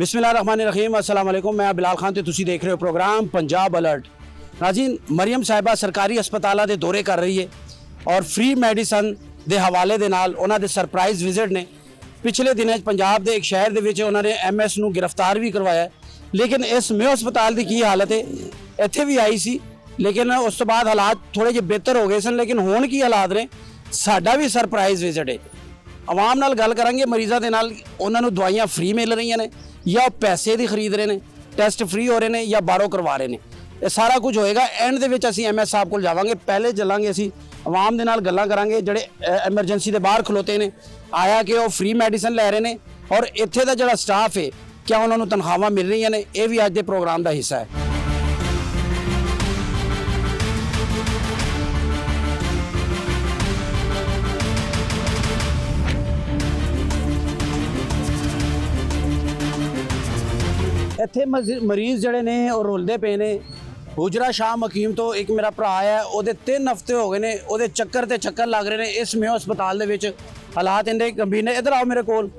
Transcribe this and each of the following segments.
बिस्मिल्लाहिर्रहमानिर्रहीम अस्सलाम वालेकुम। मैं बिलाल खान ते तुसी देख रहे हो प्रोग्राम पंजाब अलर्ट। नाज़रीन, मरियम साहिबा सरकारी अस्पतालों के दौरे कर रही है और फ्री मैडिसन के हवाले दे नाल उन्हां दे सरप्राइज़ विजिट ने। पिछले दिनों पंजाब के एक शहर दे विच उन्होंने MS नूं गिरफ्तार भी करवाया, लेकिन इस मेयो अस्पताल की हालत है। इत्थे भी आई सी, लेकिन उस तो बाद हालात थोड़े जे बेहतर हो गए सन। लेकिन हुण की हालात ने, साडा भी सरप्राइज़ विजिट है। आवाम नाल गल करांगे, मरीज़ां दे नाल उन्हां नूं दवाइयां फ्री मिल रही ने या पैसे दी खरीद रहे हैं, टैसट फ्री हो रहे हैं या बाहरों करवा रहे हैं। ये सारा कुछ होएगा। एंड दे विच असीं MS साहब कोल जावांगे। पहले चलांगे असीं आवाम दे नाल गल्लां करांगे जिहड़े एमरजेंसी दे बाहर खलोते ने, आया कि वो फ्री मैडिसन लै रहे हैं और इत्थे दा जिहड़ा स्टाफ है क्या उन्हां नूं तनख्वाहां मिल रही ने। ये भी अज दे प्रोग्राम का हिस्सा है। ਇੱਥੇ ਮਰੀਜ਼ ਜਿਹੜੇ ਨੇ ਉਹ ਰੁਲਦੇ ਪਏ ਨੇ। ਹੁਜਰਾ ਸ਼ਾਹ ਮਕੀਮ ਤੋਂ ਇੱਕ ਮੇਰਾ ਭਰਾ ਹੈ, ਉਹਦੇ 3 ਹਫ਼ਤੇ ਹੋ ਗਏ ਨੇ, ਉਹਦੇ ਚੱਕਰ ਤੇ ਚੱਕਰ ਲੱਗ ਰਹੇ ਨੇ ਇਸ ਮੇਓ ਹਸਪਤਾਲ ਦੇ ਵਿੱਚ। ਹਾਲਾਤ ਇੰਨੇ ਗੰਭੀਰ ਨੇ। ਇੱਧਰ ਆਓ ਮੇਰੇ ਕੋਲ।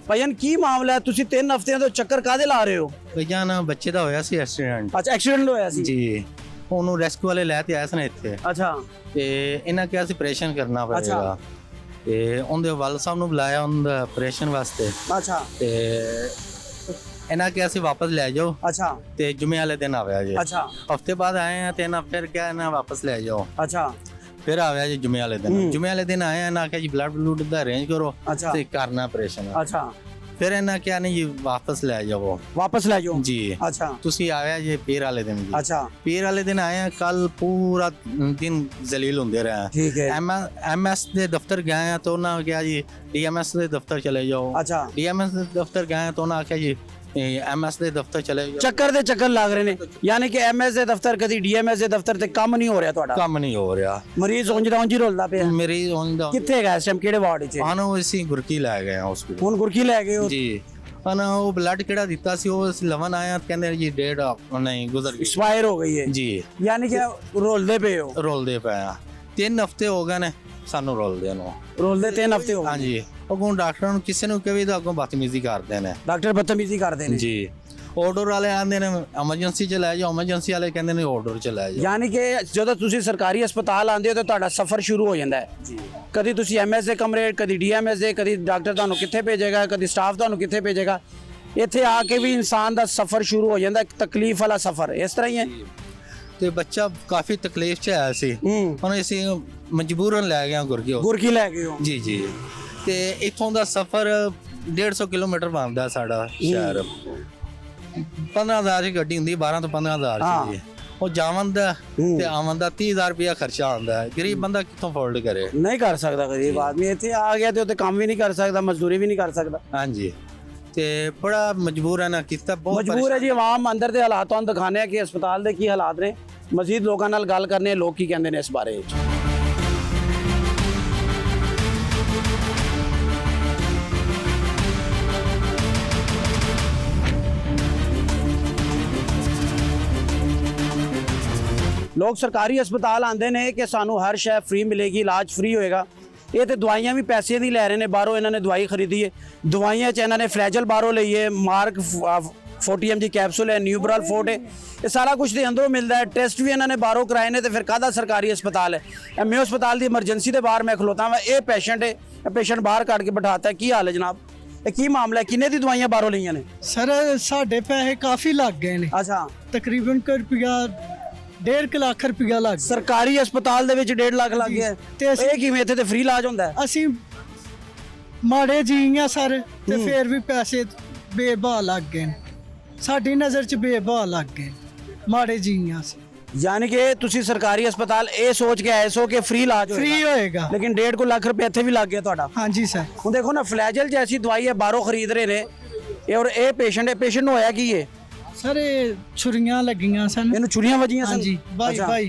ਭਾਈਆਂ ਕੀ ਮਾਮਲਾ ਹੈ? ਤੁਸੀਂ 3 ਹਫ਼ਤਿਆਂ ਤੋਂ ਚੱਕਰ ਕਾਹਦੇ ਲਾ ਰਹੇ ਹੋ? ਭਈਆ ਨਾ ਬੱਚੇ ਦਾ ਹੋਇਆ ਸੀ ਐਕਸੀਡੈਂਟ। ਅੱਛਾ, ਐਕਸੀਡੈਂਟ ਹੋਇਆ ਸੀ ਜੀ। ਉਹਨੂੰ ਰੈਸਕਿਊ ਵਾਲੇ ਲੈ ਕੇ ਆਏ ਸਨ ਇੱਥੇ। ਅੱਛਾ। ਤੇ ਇਹਨਾਂ ਕਿਹਾ ਸੀ ਆਪਰੇਸ਼ਨ ਕਰਨਾ ਪਵੇਗਾ ਤੇ ਉਹਦੇ ਵਾਲ ਸਾਹਿਬ ਨੂੰ ਬੁਲਾਇਆ ਉਹਦਾ ਆਪਰੇਸ਼ਨ ਵਾਸਤੇ। ਅੱਛਾ। ਤੇ ਇਹਨਾਂ ਕਿਹਾ ਸੀ ਵਾਪਸ ਲੈ ਜਾਓ। ਅੱਛਾ। ਤੇ ਜੁਮੇ ਵਾਲੇ ਦਿਨ ਆਇਆ ਜੀ। ਅੱਛਾ। ਹਫਤੇ ਬਾਅਦ ਆਏ ਆ 3 ਹਫ਼ਤੇ ਕਿਹਾ ਇਹਨਾਂ ਵਾਪਸ ਲੈ ਜਾਓ। ਅੱਛਾ। ਫਿਰ ਆਇਆ ਜੀ ਜੁਮੇ ਵਾਲੇ ਦਿਨ। ਜੁਮੇ ਵਾਲੇ ਦਿਨ ਆਏ ਇਹਨਾਂ ਕਿਹਾ ਜੀ ਬਲੱਡ ਦਾ ਅਰੇਂਜ ਕਰੋ ਤੇ ਕਰਨਾ ਆਪਰੇਸ਼ਨ। ਅੱਛਾ। ਫਿਰ ਇਹਨਾਂ ਕਿਹਾ ਨਹੀਂ ਜੀ ਵਾਪਸ ਲੈ ਜਾਓ। ਵਾਪਸ ਲੈ ਜਾਓ ਜੀ। ਅੱਛਾ। ਤੁਸੀਂ ਆਇਆ ਜੀ ਪੀਰ ਵਾਲੇ ਦਿਨ ਜੀ। ਅੱਛਾ। ਪੀਰ ਵਾਲੇ ਦਿਨ ਆਏ ਆ। ਕੱਲ ਪੂਰਾ ਦਿਨ ਜ਼ਲੀਲ ਹੁੰਦੇ ਰਹੇ। ਠੀਕ ਹੈ। MS ਦੇ ਦਫ਼ਤਰ ਗਏ ਆ ਤਾਂ ਉਹਨਾਂ ਕਿਹਾ ਜੀ DMS ਦੇ ਦਫ਼ਤਰ ਚਲੇ ਜਾਓ। ਅੱਛਾ। DMS ਦੇ ਦਫ਼ਤਰ ਗਏ ਤਾਂ ਉਹਨਾਂ ਆਖਿਆ ਜੀ MS ਦੇ ਦਫ਼ਤਰ ਚਲੇ ਜਾਓ। ਚੱਕਰ ਦੇ ਚੱਕਰ ਲੱਗ ਰਹੇ ਨੇ, ਯਾਨੀ ਕਿ MS ਦੇ ਦਫ਼ਤਰ ਕਦੀ DMS ਦੇ ਦਫ਼ਤਰ ਤੇ ਕੰਮ ਨਹੀਂ ਹੋ ਰਿਹਾ ਤੁਹਾਡਾ? ਕੰਮ ਨਹੀਂ ਹੋ ਰਿਹਾ। ਮਰੀਜ਼ ਉਂਝ ਦਾ ਉਂਝ ਹੀ ਰੁਲਦਾ ਪਿਆ। ਮੇਰੀ ਹੁੰਦਾ ਕਿੱਥੇ ਹੈਗਾ ਇਸ ਟਾਈਮ? ਕਿਹੜੇ ਵਾਰਡ 'ਚ? ਸਾਨੂੰ ਅਸੀਂ ਗੁਰਕੀ ਲੈ ਗਏ ਆ ਹਸਪੀਟਲ। ਹੁਣ ਗੁਰਕੀ ਲੈ ਗਏ ਹੋ? ਜੀ। ਨਾ ਉਹ ਬਲੱਡ ਕਿਹੜਾ ਦਿੱਤਾ ਸੀ ਉਹ ਅਸੀਂ ਲਵਨ ਆਇਆ ਕਹਿੰਦੇ ਜੀ ਡੇਟ ਨਹੀਂ ਗੁਜ਼ਰ ਗਈ, ਐਕਸਪਾਇਰ ਹੋ ਗਈ ਹੈ ਜੀ। ਯਾਨੀ ਕਿ ਰੋਲਦੇ ਪਏ ਹੋ? ਰੋਲਦੇ ਪਏ ਆ। 3 ਹਫ਼ਤੇ ਹੋ ਗਏ ਨੇ ਸਾਨੂੰ ਰੋਲਦੇ ਨੂੰ। ਰੋਲਦੇ 3 ਹਫ਼ਤੇ ਹੋ ਗਏ? ਹਾਂਜੀ। ਅੱਗੋਂ ਡਾਕਟਰਾਂ ਨੂੰ ਕਿਸੇ ਨੂੰ ਕਹੇ ਤਾਂ ਅੱਗੋਂ ਬਦਤਮੀਜ਼ੀ ਕਰਦੇ ਨੇ। ਡਾਕਟਰ ਬਦਤਮੀਜ਼ੀ ਕਰਦੇ ਨੇ ਜੀ। ਆਰਡਰ ਵਾਲੇ ਆਂਦੇ ਨੇ ਐਮਰਜੈਂਸੀ ਚ ਲੈ ਜਾਓ, ਐਮਰਜੈਂਸੀ ਵਾਲੇ ਕਹਿੰਦੇ ਨੇ ਆਰਡਰ ਚ ਲੈ ਜਾਓ। ਯਾਨੀ ਕਿ ਜਦੋਂ ਤੁਸੀਂ ਸਰਕਾਰੀ ਹਸਪਤਾਲ ਆਉਂਦੇ ਹੋ ਤਾਂ ਤੁਹਾਡਾ ਸਫ਼ਰ ਸ਼ੁਰੂ ਹੋ ਜਾਂਦਾ ਹੈ। ਕਦੀ ਤੁਸੀਂ MS ਦੇ ਕਮਰੇ, ਕਦੀ DMS ਦੇ, ਕਦੀ ਡਾਕਟਰ ਤੁਹਾਨੂੰ ਕਿੱਥੇ ਭੇਜੇਗਾ, ਕਦੀ ਸਟਾਫ ਤੁਹਾਨੂੰ ਕਿੱਥੇ ਭੇਜੇਗਾ। ਇੱਥੇ ਆ ਕੇ ਵੀ ਇਨਸਾਨ ਦਾ ਸਫ਼ਰ ਸ਼ੁਰੂ ਹੋ ਜਾਂਦਾ, ਇੱਕ ਤਕਲੀਫ ਵਾਲਾ ਸਫ਼ਰ। ਇਸ ਤਰ੍ਹਾਂ ਹੀ ਹੈ। ਤੇ ਬੱਚਾ ਕਾਫੀ ਤਕਲੀਫ ਚ ਆਇਆ ਸੀ, ਹੁਣ ਅਸੀਂ ਮਜਬੂਰਨ ਲੈ ਗਏ ਗੁਰਕੀ ਲੈ ਗਏ ਹੋ? ਜੀ ਜੀ। ਤੇ ਇੱਥੋਂ ਦਾ ਸਫ਼ਰ 150 ਕਿਲੋਮੀਟਰ ਬਣਦਾ ਸਾਡਾ ਸ਼ਹਿਰ। 15,000 ਦੀ ਗੱਡੀ ਹੁੰਦੀ, 12 ਤੋਂ 15,000 ਦੀ। ਉਹ ਜਾਵਨ ਦਾ ਤੇ ਆਵਨ ਦਾ 30,000 ਰੁਪਇਆ ਖਰਚਾ ਆਉਂਦਾ ਹੈ। ਗਰੀਬ ਬੰਦਾ ਕਿੱਥੋਂ ਅਫੋਰਡ ਕਰੇ? ਨਹੀਂ ਕਰ ਸਕਦਾ ਗਰੀਬ ਆਦਮੀ। ਇੱਥੇ ਆ ਗਿਆ ਤੇ ਉੱਥੇ ਕੰਮ ਵੀ ਨਹੀਂ ਕਰ ਸਕਦਾ, ਮਜ਼ਦੂਰੀ ਵੀ ਨਹੀਂ ਕਰ ਸਕਦਾ। ਹਾਂਜੀ। ਤੇ ਬੜਾ ਮਜਬੂਰ ਹੈ ਨਾ, ਕੀਤਾ ਬਹੁਤ ਮਜਬੂਰ ਹੈ ਜੀ। ਆਵਾਮ ਅੰਦਰ ਦੇ ਹਾਲਾਤ ਤੁਹਾਨੂੰ ਦਿਖਾਣੇ ਆ ਕਿ ਹਸਪਤਾਲ ਦੇ ਕੀ ਹਾਲਾਤ ਨੇ। ਮਜ਼ੀਦ ਲੋਕਾਂ ਨਾਲ ਗੱਲ ਕਰਨੇ, ਲੋਕ ਕੀ ਕਹਿੰਦੇ ਨੇ ਇਸ ਬਾਰੇ ਵਿੱਚ। ਲੋਕ ਸਰਕਾਰੀ ਹਸਪਤਾਲ ਆਉਂਦੇ ਨੇ ਕਿ ਸਾਨੂੰ ਹਰ ਸ਼ੈ ਫ੍ਰੀ ਮਿਲੇਗੀ, ਇਲਾਜ ਫ੍ਰੀ ਹੋਏਗਾ। ਇਹ ਤੇ ਦਵਾਈਆਂ ਵੀ ਪੈਸੇ ਦੀ ਲੈ ਰਹੇ ਨੇ। ਬਾਹਰੋਂ ਇਹਨਾਂ ਨੇ ਦਵਾਈ ਖਰੀਦੀ ਹੈ। ਦਵਾਈਆਂ 'ਚ ਇਹਨਾਂ ਨੇ ਫਲੈਜਲ ਬਾਹਰੋਂ ਲਈ ਹੈ, ਮਾਰਕ 40 mg ਕੈਪਸੂਲ ਹੈ, ਨਿਊਬਰਲ ਫੋਰਟ ਹੈ। ਇਹ ਸਾਰਾ ਕੁਝ ਦੇ ਅੰਦਰੋਂ ਮਿਲਦਾ ਹੈ। ਟੈਸਟ ਵੀ ਇਹਨਾਂ ਨੇ ਬਾਹਰੋਂ ਕਰਾਏ ਨੇ। ਤੇ ਫਿਰ ਕਾਹਦਾ ਸਰਕਾਰੀ ਹਸਪਤਾਲ ਹੈ? ਇਹ ਮੇਓ ਹਸਪਤਾਲ ਦੀ ਐਮਰਜੈਂਸੀ ਦੇ ਬਾਹਰ ਮੈਂ ਖਲੋਤਾ ਵਾ। ਇਹ ਪੇਸ਼ੈਂਟ ਹੈ, ਇਹ ਪੇਸ਼ੈਂਟ ਬਾਹਰ ਕੱਢ ਕੇ ਬਿਠਾਤਾ। ਕੀ ਹਾਲ ਹੈ ਜਨਾਬ? ਇਹ ਕੀ ਮਾਮਲਾ ਹੈ? ਕਿੰਨੇ ਦੀ ਦਵਾਈਆਂ ਬਾਹਰੋਂ ਲਈਆਂ ਨੇ? ਸਰ ਸਾਡੇ ਪੈਸੇ ਕਾਫੀ ਲੱਗ ਗਏ ਨੇ। ਅੱਛਾ। ਤਕਰੀਬਨ ਰੁਪਿਆ 1.5 ਲੱਖ ਰੁਪਿਆ ਲੱਗ। ਸਰਕਾਰੀ ਹਸਪਤਾਲ ਦੇ ਵਿੱਚ 1.5 ਲੱਖ ਲੱਗ ਗਿਆ ਤੇ ਇਹ ਕਿਵੇਂ? ਇੱਥੇ ਤੇ ਫ੍ਰੀ ਇਲਾਜ ਹੁੰਦਾ ਹੈ। ਅਸੀਂ ਮਾੜੇ ਜੀ ਆ ਸਰ, ਤੇ ਫਿਰ ਵੀ ਪੈਸੇ ਬੇਭਾ ਲੱਗ ਗਏ। ਸਾਡੀ ਨਜ਼ਰ 'ਚ ਬੇਭਾ ਲੱਗ ਗਏ, ਮਾੜੇ ਜੀ ਆ ਅਸੀਂ। ਯਾਨੀ ਕਿ ਤੁਸੀਂ ਸਰਕਾਰੀ ਹਸਪਤਾਲ ਇਹ ਸੋਚ ਕੇ ਆਏ ਸੋ ਕਿ ਫ੍ਰੀ ਇਲਾਜ ਫ੍ਰੀ ਹੋਏਗਾ, ਲੇਕਿਨ 1.5 ਲੱਖ ਰੁਪਏ ਇੱਥੇ ਵੀ ਲੱਗ ਗਿਆ ਤੁਹਾਡਾ। ਹਾਂਜੀ ਸਰ। ਹੁਣ ਦੇਖੋ ਨਾ, ਫਲੈਜਲ ਜੈਸੀ ਦਵਾਈ ਹੈ ਬਾਹਰੋਂ ਖਰੀਦ ਰਹੇ ਨੇ ਇਹ, ਔਰ ਇਹ ਪੇਸ਼ੈਂਟ ਨੂੰ ਹੋਇਆ ਕੀ ਹੈ? ਸਰ ਇਹ ਛੁਰੀਆਂ ਲੱਗੀਆਂ ਸਨ। ਇਹਨੂੰ ਛੁਰੀਆਂ ਵੱਜੀਆਂ ਸਨ? ਹਾਂਜੀ।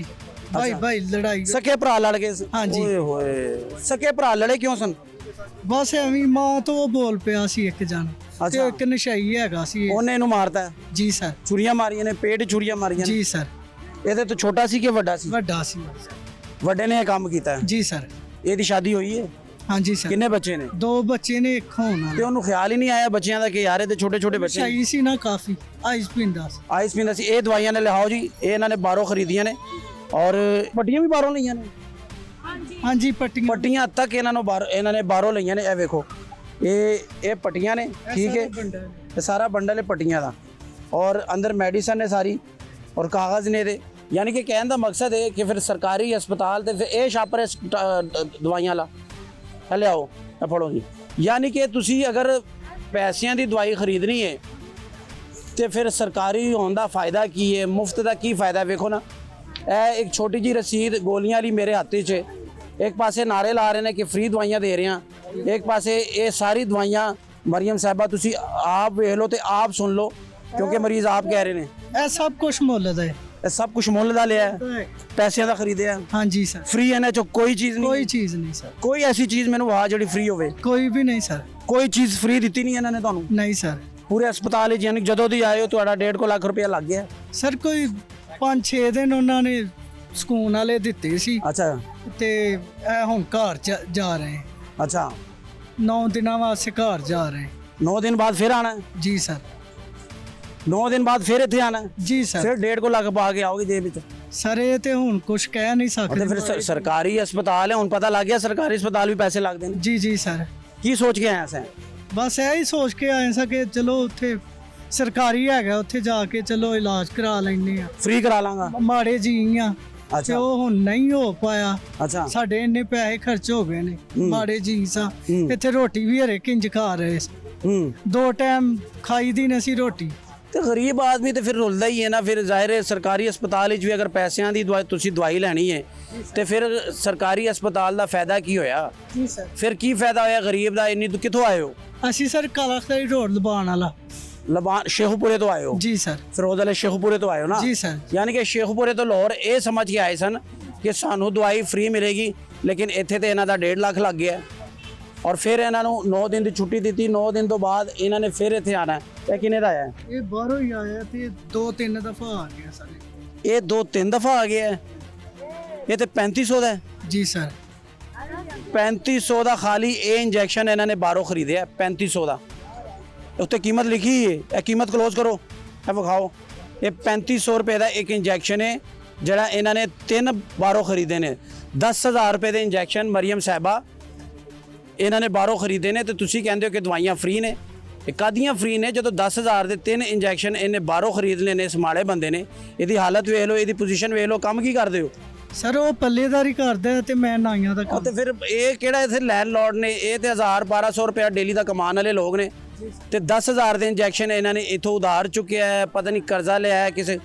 ਭਾਈ ਲੜਾਈ। ਸਕੇ ਭਰਾ ਲੜ ਗਏ? ਹਾਂਜੀ। ਓਏ ਹੋਏ, ਸਕੇ ਭਰਾ ਲੜੇ ਕਿਉਂ ਸਨ? ਬਸ ਐਵੇਂ ਮਾਂ ਤੋਂ ਬੋਲ ਪਿਆ ਸੀ ਇੱਕ ਜਣ, ਤੇ ਇੱਕ ਨਸ਼ਾਈ ਹੈਗਾ ਸੀ, ਉਹਨੇ ਇਹਨੂੰ ਮਾਰਤਾ? ਜੀ ਸਰ। ਛੁਰੀਆਂ ਮਾਰੀਆਂ ਨੇ? ਪੇਟ ਛੁਰੀਆਂ ਮਾਰੀਆਂ? ਜੀ ਸਰ। ਇਹਦੇ ਤੋਂ ਛੋਟਾ ਸੀ ਕਿ ਵੱਡਾ ਸੀ? ਵੱਡਾ ਸੀ। ਵੱਡੇ ਨੇ ਇਹ ਕੰਮ ਕੀਤਾ? ਜੀ ਸਰ। ਇਹਦੀ ਸ਼ਾਦੀ ਹੋਈ ਹੈ? ਹਾਂਜੀ ਸਰ ਕਿੰਨੇ ਬੱਚੇ ਨੇ? 2 ਬੱਚੇ ਨੇ, ਇੱਕ ਹੋਣ ਤੇ ਵਾਲਾ। ਉਹਨੂੰ ਖਿਆਲ ਹੀ ਨਹੀਂ ਆਇਆ ਬੱਚਿਆਂ ਦਾ ਕਿ ਯਾਰ ਇਹ ਤੇ ਛੋਟੇ ਛੋਟੇ ਬੱਚੇ ਨੇ। ਸਹੀ ਸੀ ਨਾ, ਕਾਫੀ ਆਈਸ ਪੀਂਦਾ ਸੀ। ਆਈਸ ਪੀਂਦਾ ਸੀ। ਇਹ ਦਵਾਈਆਂ ਨੇ ਲਿਆਓ ਜੀ, ਇਹ ਇਹਨਾਂ ਨੇ ਬਾਹਰੋਂ ਖਰੀਦੀਆਂ ਨੇ ਔਰ ਪੱਟੀਆਂ ਵੀ ਬਾਹਰੋਂ ਲਈਆਂ ਨੇ। ਹਾਂਜੀ ਪੱਟੀਆਂ ਪੱਟੀਆਂ ਤੱਕ ਇਹਨਾਂ ਨੇ ਬਾਹਰੋਂ ਲਈਆਂ ਨੇ। ਇਹ ਵੇਖੋ, ਇਹ ਪੱਟੀਆਂ ਨੇ, ਠੀਕ ਹੈ। ਇਹ ਸਾਰਾ ਬੰਡਲ ਹੈ ਪੱਟੀਆਂ ਦਾ ਔਰ ਅੰਦਰ ਮੈਡੀਸਨ ਹੈ ਸਾਰੀ ਔਰ ਕਾਗਜ਼ ਨੇ ਇਹਦੇ। ਯਾਨੀ ਕਿ ਕਹਿਣ ਦਾ ਮਕਸਦ ਹੈ ਕਿ ਫਿਰ ਸਰਕਾਰੀ ਹਸਪਤਾਲ ਤੇ ਫਿਰ ਇਹ ਛਾਪਰ ਦਵਾਈਆਂ ਲਾ ਲਿਆਓ, ਇਹ ਫੜੋ ਜੀ। ਯਾਨੀ ਕਿ ਤੁਸੀਂ ਅਗਰ ਪੈਸਿਆਂ ਦੀ ਦਵਾਈ ਖਰੀਦਣੀ ਹੈ ਤੇ ਫਿਰ ਸਰਕਾਰੀ ਹੋਣ ਦਾ ਫਾਇਦਾ ਕੀ ਹੈ, ਮੁਫਤ ਦਾ ਕੀ ਫਾਇਦਾ? ਵੇਖੋ ਨਾ, ਇਹ ਇੱਕ ਛੋਟੀ ਜੀ ਰਸੀਦ ਗੋਲੀਆਂ ਵਾਲੀ ਮੇਰੇ ਹੱਥ 'ਚ ਹੈ। ਇੱਕ ਪਾਸੇ ਨਾਰੇ ਲਾ ਰਹੇ ਨੇ ਕਿ ਫ੍ਰੀ ਦਵਾਈਆਂ ਦੇ ਰਹੇ ਹਾਂ, ਇੱਕ ਪਾਸੇ ਇਹ ਸਾਰੀ ਦਵਾਈਆਂ ਮਰੀਮ ਸਾਹਿਬਾ ਤੁਸੀਂ ਆਪ ਵੇਖ ਲਓ ਤੇ ਆਪ ਸੁਣ ਲਓ, ਕਿਉਂਕਿ ਮਰੀਜ਼ ਆਪ ਕਹਿ ਰਹੇ ਨੇ ਇਹ ਸਭ ਕੁਝ ਮੁੱਲ ਦਾ ਹੈ। ਇਹ ਸਭ ਕੁਝ ਮੁੱਲ ਦਾ ਲਿਆ ਹੈ, ਪੈਸਿਆਂ ਦਾ ਖਰੀਦਿਆ। ਹਾਂਜੀ ਸਰ, ਫ੍ਰੀ ਇਹਨਾਂ 'ਚੋਂ ਕੋਈ ਚੀਜ਼ ਨਹੀਂ, ਕੋਈ ਚੀਜ਼ ਨਹੀਂ ਸਰ, ਕੋਈ ਐਸੀ ਚੀਜ਼ ਮੈਨੂੰ ਆ ਜਿਹੜੀ ਫ੍ਰੀ ਹੋਵੇ। ਕੋਈ ਵੀ ਨਹੀਂ ਸਰ, ਕੋਈ ਚੀਜ਼ ਫ੍ਰੀ ਦਿੱਤੀ ਨਹੀਂ ਇਹਨਾਂ ਨੇ ਤੁਹਾਨੂੰ ਨਹੀਂ ਸਰ। ਪੂਰੇ ਹਸਪਤਾਲ 'ਚ? ਯਾਨੀ ਜਦੋਂ ਦੀ ਆਏ ਹੋ ਤੁਹਾਡਾ 1.5 ਲੱਖ ਰੁਪਇਆ ਲੱਗ ਗਿਆ। ਸਰ ਕੋਈ 5-6 ਦਿਨ ਉਹਨਾਂ ਨੇ ਸਕੂਨ ਵਾਲੇ ਦਿੱਤੇ ਸੀ ਅੱਛਾ ਤੇ ਇਹ ਹੁਣ ਘਰ ਜਾ ਰਹੇ। ਅੱਛਾ, 9 ਦਿਨਾਂ ਵਾਸਤੇ ਘਰ ਜਾ ਰਹੇ। 9 ਦਿਨ ਬਾਅਦ ਫਿਰ ਆਣਾ ਹੈ? ਜੀ ਸਰ, 9 ਦਿਨ ਬਾਅਦ ਫਿਰ ਇੱਥੇ ਆਣਾ ਹੈ? ਜੀ ਸਰ। ਫਿਰ 1.5 ਲੱਖ ਪਾ ਕੇ ਆਓਗੇ ਜੇਬ ਵਿੱਚ? ਸਰ ਇਹ ਤੇ ਹੁਣ ਕੁਝ ਕਹਿ ਨਹੀਂ ਤੇ ਸਕਦੇ। ਫਿਰ ਸਰਕਾਰੀ ਹਸਪਤਾਲ ਹੈ, ਹੁਣ ਪਤਾ ਲੱਗ ਗਿਆ ਸਰਕਾਰੀ ਹਸਪਤਾਲ ਵੀ ਪੈਸੇ ਲੱਗਦੇ ਨੇ। ਜੀ ਜੀ ਸਰ, ਕੀ ਸੋਚ ਕੇ ਆਇਆ ਸੈਂ? ਬਸ ਇਹ ਹੀ ਸੋਚ ਕੇ ਆਏ ਸਾਂ ਕਿ ਚਲੋ ਉੱਥੇ ਸਰਕਾਰੀ ਹੈਗਾ, ਉੱਥੇ ਜਾ ਕੇ ਚਲੋ ਇਲਾਜ ਕਰਾ ਲੈਂਦੇ ਆ। ਫ੍ਰੀ ਕਰਾ ਲਾਂਗਾ। ਮਾੜੇ ਜੀ ਆ ਤੇ ਅੱਛਾ ਉਹ ਹੁਣ ਨਹੀਂ ਹੋ ਪਾਇਆ। ਅੱਛਾ ਸਾਡੇ ਇੰਨੇ ਪੈਸੇ ਖਰਚ ਹੋ ਗਏ ਨੇ, ਮਾੜੇ ਜੀ ਸਾਂ। ਇੱਥੇ ਰੋਟੀ ਵੀ ਹਰੇ ਕਿੰਜ ਖਾ ਰਹੇ ਸੀ, 2 ਟਾਈਮ ਖਾਈ ਦੀ ਨਹੀਂ ਸੀ ਰੋਟੀ। ਤੇ ਗਰੀਬ ਆਦਮੀ ਤੇ ਫਿਰ ਰੁਲਦਾ ਹੀ ਹੈ ਨਾ। ਫਿਰ ਜ਼ਾਹਿਰ ਹੈ ਸਰਕਾਰੀ ਹਸਪਤਾਲ ਵਿੱਚ ਵੀ ਅਗਰ ਪੈਸਿਆਂ ਦੀ ਦਵਾਈ ਤੁਸੀਂ ਦਵਾਈ ਲੈਣੀ ਹੈ ਤੇ ਫਿਰ ਸਰਕਾਰੀ ਹਸਪਤਾਲ ਦਾ ਫਾਇਦਾ ਕੀ ਹੋਇਆ? ਜੀ ਸਰ, ਫਿਰ ਕੀ ਫਾਇਦਾ ਹੋਇਆ ਗਰੀਬ ਦਾ? ਇੰਨੀ ਤੂੰ ਕਿੱਥੋਂ ਆਏ ਹੋ? ਅਸੀਂ ਸਰ ਕਾਲਾਖੜੀ ਰੋਡ ਲਬਾਨ ਵਾਲਾ। ਲਬਾਨ ਸ਼ੇਖੂਪੁਰੇ ਤੋਂ ਆਏ ਹੋ? ਜੀ ਸਰ, ਫਿਰੋਜ਼ ਵਾਲੇ ਸ਼ੇਖੂਪੁਰੇ ਤੋਂ ਆਏ ਹੋ ਨਾ? ਜੀ ਸਰ। ਯਾਨੀ ਕਿ ਸ਼ੇਖੂਪੁਰੇ ਤੋਂ ਲਾਹੌਰ ਇਹ ਸਮਝ ਕੇ ਆਏ ਸਨ ਕਿ ਸਾਨੂੰ ਦਵਾਈ ਫ੍ਰੀ ਮਿਲੇਗੀ, ਲੇਕਿਨ ਇੱਥੇ ਤੇ ਇਹਨਾਂ ਦਾ 1.5 ਲੱਖ ਲੱਗ ਗਿਆ ਔਰ ਫਿਰ ਇਹਨਾਂ ਨੂੰ 9 ਦਿਨ ਦੀ ਛੁੱਟੀ ਦਿੱਤੀ। 9 ਦਿਨ ਤੋਂ ਬਾਅਦ ਇਹਨਾਂ ਨੇ ਫਿਰ ਇੱਥੇ ਆਣਾ। ਇਹ ਕਿੰਨੇ ਦਾ ਆਇਆ? ਇਹ ਬਾਹਰੋਂ ਹੀ ਆਇਆ ਤੇ 2-3 ਦਫਾ ਆ ਗਿਆ ਸਰ। ਇਹ 2-3 ਦਫਾ ਆ ਗਿਆ ਹੈ। ਇਹ ਤੇ 3500 ਦਾ ਹੈ। ਜੀ ਸਰ, 3500 ਦਾ ਖਾਲੀ ਇਹ ਇੰਜੈਕਸ਼ਨ ਇਹਨਾਂ ਨੇ ਬਾਹਰੋਂ ਖਰੀਦਿਆ 3500 ਦਾ। ਉੱਤੇ ਕੀਮਤ ਲਿਖੀ ਹੈ, ਇਹ ਕੀਮਤ ਕਲੋਜ਼ ਕਰੋ, ਇਹ ਵਿਖਾਓ। ਇਹ 3500 ਰੁਪਏ ਦਾ ਇੱਕ ਇੰਜੈਕਸ਼ਨ ਹੈ ਜਿਹੜਾ ਇਹਨਾਂ ਨੇ 3 ਬਾਹਰੋਂ ਖਰੀਦੇ ਨੇ। 10,000 ਰੁਪਏ ਦੇ ਇੰਜੈਕਸ਼ਨ ਮਰੀਮ ਸਾਹਿਬਾ ਇਹਨਾਂ ਨੇ ਬਾਹਰੋਂ ਖਰੀਦੇ ਨੇ ਤੇ ਤੁਸੀਂ ਕਹਿੰਦੇ ਹੋ ਕਿ ਦਵਾਈਆਂ ਫ੍ਰੀ ਨੇ। ਇਹ ਕਾਦੀਆਂ ਫ੍ਰੀ ਨੇ ਜਦੋਂ 10,000 ਦੇ 3 ਇੰਜੈਕਸ਼ਨ ਇਹਨੇ ਬਾਹਰੋਂ ਖਰੀਦ ਲਏ ਨੇ? ਸਮਾਲੇ ਬੰਦੇ ਨੇ। ਇਹਦੀ ਹਾਲਤ ਵੇਖ ਲਓ, ਇਹਦੀ ਪੋਜੀਸ਼ਨ ਵੇਖ ਲਓ। ਕੰਮ ਕੀ ਕਰਦੇ ਹੋ? ਸਰ ਉਹ ਪੱਲੇਦਾਰੀ ਕਰਦਾ ਤੇ ਮੈਂ ਨਾਈਆਂ ਦਾ ਕੰਮ। ਤੇ ਫਿਰ ਇਹ ਕਿਹੜਾ ਇੱਥੇ ਲੈਂਡਲੌਰਡ ਨੇ? ਇਹ ਤੇ 1000-1200 ਰੁਪਏ ਡੇਲੀ ਦਾ ਕਮਾਉਣ ਵਾਲੇ ਲੋਕ ਨੇ ਤੇ 10,000 ਦੇ ਇੰਜੈਕਸ਼ਨ ਇਹਨਾਂ ਨੇ ਇਥੋਂ ਉਧਾਰ ਚੁੱਕਿਆ ਹੈ, ਪਤਾ ਨਹੀਂ ਕਰਜ਼ਾ ਲਿਆ ਹੈ ਕਿਸੇ।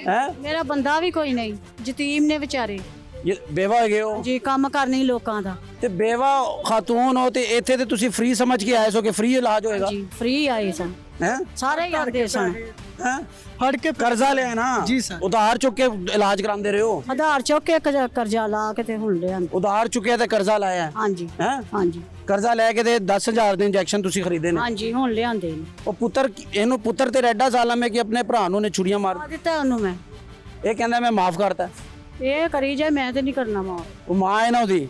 ਹੈ ਮੇਰਾ ਬੰਦਾ ਵੀ ਕੋਈ ਨਹੀਂ, ਯਤੀਮ ਨੇ ਵਿਚਾਰੇ ਬੇਵਾ ਹੈਗੇ ਹੋ ਜੀ, ਕੰਮ ਕਰਨੀ ਲੋਕਾਂ ਦਾ। ਤੇ ਬੇਵਾ ਖਾਤੂਨ ਹੋ ਤੇ ਇੱਥੇ ਤੇ ਤੁਸੀਂ ਫ੍ਰੀ ਸਮਝ ਕੇ ਆਏ ਸੋ ਕਿ ਫ੍ਰੀ ਇਲਾਜ ਹੋਏਗਾ? ਜੀ ਫ੍ਰੀ ਆਏ ਸਨ, ਹੈ ਸਾਰੇ ਹੀ ਆਉਂਦੇ ਸਨ। ਹੈ ਫੜ ਕੇ ਕਰਜ਼ਾ ਲਿਆ ਨਾ? ਜੀ ਸਰ। ਉਧਾਰ ਚੁੱਕ ਕੇ ਇਲਾਜ ਕਰਾਉਂਦੇ ਰਹੇ ਹੋ? ਆਧਾਰ ਚੁੱਕ ਕੇ ਕਰਜ਼ਾ ਲਾ ਕੇ ਤੇ ਹੁਣ ਲਿਆ। ਉਧਾਰ ਚੁੱਕਿਆ ਤੇ ਕਰਜ਼ਾ ਲਾਇਆ? ਹਾਂਜੀ ਹੈ ਹਾਂਜੀ ਕਰਜ਼ਾ ਲੈ ਕੇ ਤੇ 10,000 ਦੇ ਇੰਜੈਕਸ਼ਨ ਤੁਸੀਂ ਖਰੀਦੇ ਨੇ? ਹਾਂਜੀ ਹੁਣ ਲਿਆਂਦੇ ਨੇ। ਉਹ ਪੁੱਤਰ ਇਹਨੂੰ ਪੁੱਤਰ ਤੇ ਐਡਾ ਜ਼ਾਲਮ ਹੈ ਕਿ ਆਪਣੇ ਭਰਾ ਨੂੰ ਨੇ ਛੁਰੀਆਂ ਮਾਰ ਆ ਦਿੱਤਾ ਉਹਨੂੰ ਮੈਂ, ਇਹ ਕਹਿੰਦਾ ਮੈਂ ਮਾਫ ਕਰਤਾ। ਇਹ ਕਰੀ ਜਾਏ, ਮੈਂ ਤੇ ਨਹੀਂ ਕਰਨਾ ਮਾਂ। ਉਹ ਮਾਂ ਹੈ ਨਾ ਉਹਦੀ,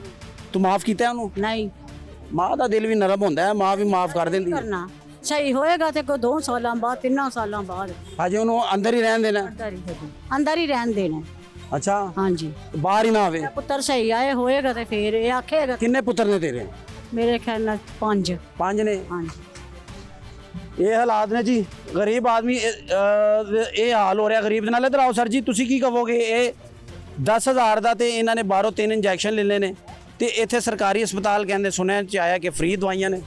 ਤੂੰ ਮਾਫ ਕੀਤਾ ਉਹਨੂੰ? ਨਹੀਂ ਮਾਂ ਦਾ ਦਿਲ ਵੀ ਨਰਮ ਹੁੰਦਾ ਹੈ, ਮਾਂ ਵੀ ਮਾਫ ਕਰ ਦਿੰਦੀ ਹੈ। ਕਰਨਾ ਸਹੀ ਹੋਏਗਾ ਤੇ ਕੋਈ 2 ਸਾਲਾਂ ਬਾਅਦ 3 ਸਾਲਾਂ ਬਾਅਦ ਹਜੇ ਉਹਨੂੰ ਅੰਦਰ ਹੀ ਰਹਿਣ ਦੇਣਾ? ਅੰਦਰ ਹੀ ਰਹਿਣ ਦੇਣਾ। ਅੱਛਾ, ਹਾਂਜੀ, ਬਾਹਰ ਹੀ ਨਾ ਆਵੇ। ਪੁੱਤਰ ਸਹੀ ਆਏ ਹੋਏਗਾ ਤੇ ਫੇਰ ਇਹ ਆਖੇਗਾ। ਕਿੰਨੇ ਪੁੱਤਰ ਨੇ ਤੇਰੇ? ਮੇਰੇ ਖਿਆਲ ਨਾਲ 5। 5 ਨੇ? ਹਾਂਜੀ, ਇਹ ਹਾਲਾਤ ਨੇ ਜੀ। ਗਰੀਬ ਆਦਮੀ ਇਹ ਹਾਲ ਹੋ ਰਿਹਾ ਗਰੀਬ ਦੇ ਨਾਲ। ਇਧਰ ਆਓ ਸਰ ਜੀ, ਤੁਸੀਂ ਕੀ ਕਹੋਗੇ? ਇਹ 10,000 ਦਾ ਤੇ ਇਹਨਾਂ ਨੇ ਬਾਹਰੋਂ 3 ਇੰਜੈਕਸ਼ਨ ਲੈ ਲਏ ਨੇ ਤੇ ਇੱਥੇ ਸਰਕਾਰੀ ਹਸਪਤਾਲ ਕਹਿੰਦੇ ਸੁਣਿਆ ਚ ਆਇਆ ਕਿ ਫ੍ਰੀ ਦਵਾਈਆਂ ਨੇ।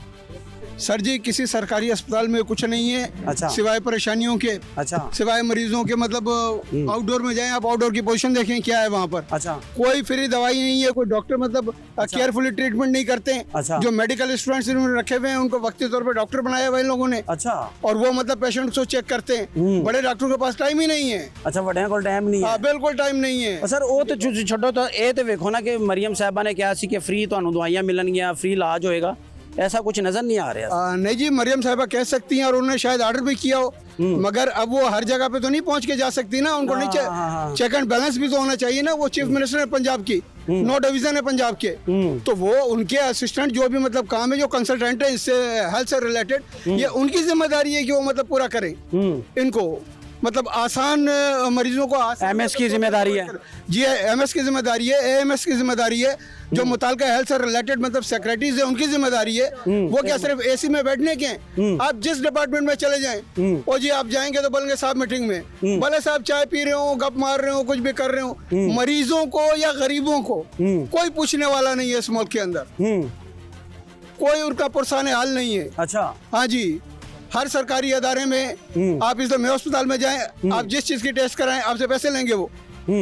सर जी किसी सरकारी अस्पताल में कुछ नहीं है, अच्छा। सिवाय परेशानियों के, अच्छा सिवाय मरीजों के। मतलब आउटडोर में जाएं आप, आउटडोर की पोजीशन देखें क्या है वहाँ पर। अच्छा कोई फ्री दवाई नहीं है, कोई डॉक्टर मतलब केयरफुली ट्रीटमेंट नहीं करते हैं। अच्छा। जो मेडिकल स्टूडेंट्स इन्होंने रखे हुए हैं उनको वक्ती तौर पर डॉक्टर बनाया हुआ इन लोगों ने, अच्छा और वो मतलब पेशेंट को चेक करते हैं। बड़े डॉक्टरों के पास टाइम ही नहीं है। अच्छा ਵੱਡਿਆਂ ਕੋਲ ਟਾਈਮ ਨਹੀਂ ਹੈ? बिल्कुल टाइम नहीं है। ਸਰ ਉਹ ਤੇ ਤੁਸੀਂ ਛੱਡੋ, ਤਾਂ ਇਹ ਤੇ ਵੇਖੋ ਨਾ ਕਿ ਮਰੀਮ ਸਾਹਿਬਾ ਨੇ ਕਿਹਾ ਸੀ ਕਿ ਫ੍ਰੀ ਤੁਹਾਨੂੰ ਦਵਾਈਆਂ ਮਿਲਣਗੀਆਂ, ਫ੍ਰੀ ਇਲਾਜ ਹੋਏਗਾ। ऐसा कुछ नजर नहीं आ रहा। नहीं जी, मरियम साहिबा कह सकती हैं और उन्होंने शायद ऑर्डर भी किया हो, मगर अब वो हर जगह पे तो नहीं पहुंच के जा सकती ना। उनको नीचे चेक एंड बैलेंस भी तो होना चाहिए ना। वो चीफ मिनिस्टर है पंजाब की, 9 डिवीजन है पंजाब के, तो वो उनके असिस्टेंट जो भी मतलब काम है, जो कंसल्टेंट है इससे हेल्थ से रिलेटेड, ये उनकी जिम्मेदारी है कि वो मतलब पूरा करें इनको, मतलब आसान मरीजों को MS की जिम्मेदारी है। जी MS की जिम्मेदारी है, AMS की जिम्मेदारी है, जो मुताल्लिका हेल्थ से रिलेटेड मतलब सेक्रेटरीज है उनकी जिम्मेदारी है। वो क्या सिर्फ AC में बैठने के हैं? आप जिस डिपार्टमेंट में चले जाएं, और जी आप जाएंगे तो बोलेंगे साहब मीटिंग में, भले साहब चाय पी रहे हो, गप मार रहे हो, कुछ भी कर रहे हो, मरीजों को या गरीबों को कोई पूछने वाला नहीं है इस मुल्क के अंदर, कोई उनका पुरसाने हाल नहीं है। अच्छा, हाँ जी, हर सरकारी अदारे में आप इस्लामी अस्पताल में जाएं, आप जिस चीज की टेस्ट कराएं आपसे पैसे लेंगे वो।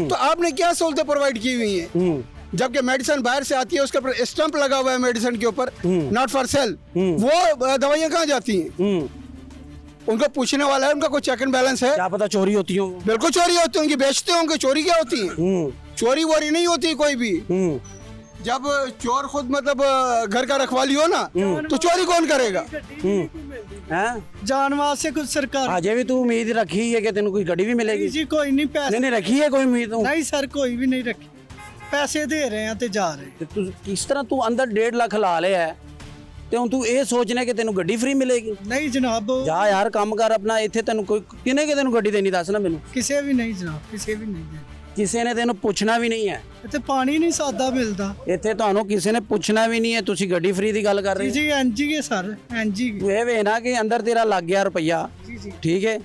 तो आपने क्या सहूलतें प्रोवाइड की हुई हैं? जबकि मेडिसिन बाहर से आती है, उसके ऊपर स्टंप लगा हुआ है मेडिसिन के ऊपर, नॉट फॉर सेल, वो दवाइयां कहाँ जाती हैं? उनको पूछने वाला है, उनका कोई चेक एंड बैलेंस है? क्या पता चोरी होती हो। बिल्कुल चोरी होती होंगी, बेचते होंगे, चोरी क्या होती है? चोरी वोरी नहीं होती कोई भी। जब चोर खुद मतलब घर का रखवाली हो ना, तो चोरी कौन करेगा? जान वास्ते कुछ सरकार अजे भी तू उम्मीद रखी है कि तेन कोई गड्डी भी मिलेगी? जी कोई नहीं, पैसे नहीं रखी है कोई उम्मीद? नहीं सर, कोई भी नहीं रखी, पैसे दे रहे हैं ते जा रहे हैं। ਤੇ ਤੂੰ ਕਿਸ ਤਰ੍ਹਾਂ ਤੂੰ ਅੰਦਰ 1.5 ਲੱਖ ਲਾ ਲਿਆ ਹੈ ਤੇ ਹੁਣ ਤੂੰ ਇਹ ਸੋਚਣਾ ਕਿ ਤੈਨੂੰ ਗੱਡੀ ਫ੍ਰੀ ਮਿਲੇਗੀ? नहीं जनाब, ਜਾ ਯਾਰ ਕੰਮ ਕਰ ਆਪਣਾ, ਇੱਥੇ ਤੈਨੂੰ ਕੋਈ ਕਿਨੇ ਕਿ ਤੈਨੂੰ ਗੱਡੀ ਦੇਣੀ ਦੱਸ ਨਾ ਮੈਨੂੰ। किसी भी नहीं जनाब, किसी भी नहीं। ਕਿਸੇ ਨੇ ਤੈਨੂੰ ਪੁੱਛਣਾ ਵੀ ਨਹੀਂ ਹੈ, ਇੱਥੇ ਪਾਣੀ ਨਹੀਂ ਸਾਦਾ ਮਿਲਦਾ। ਇੱਥੇ ਤੁਹਾਨੂੰ ਕਿਸੇ ਨੇ ਪੁੱਛਣਾ ਵੀ ਨਹੀਂ ਹੈ, ਤੁਸੀਂ ਗੱਡੀ ਫ੍ਰੀ ਦੀ ਗੱਲ ਕਰ ਰਹੇ ਜੀ ਐਨਜੀ ਹੈ ਸਰ, ਐਨਜੀ ਹੋ। ਇਹ ਵੇ ਨਾ ਕਿ ਅੰਦਰ ਤੇਰਾ ਲੱਗ ਗਿਆ ਰੁਪਈਆ, ਠੀਕ ਹੈ,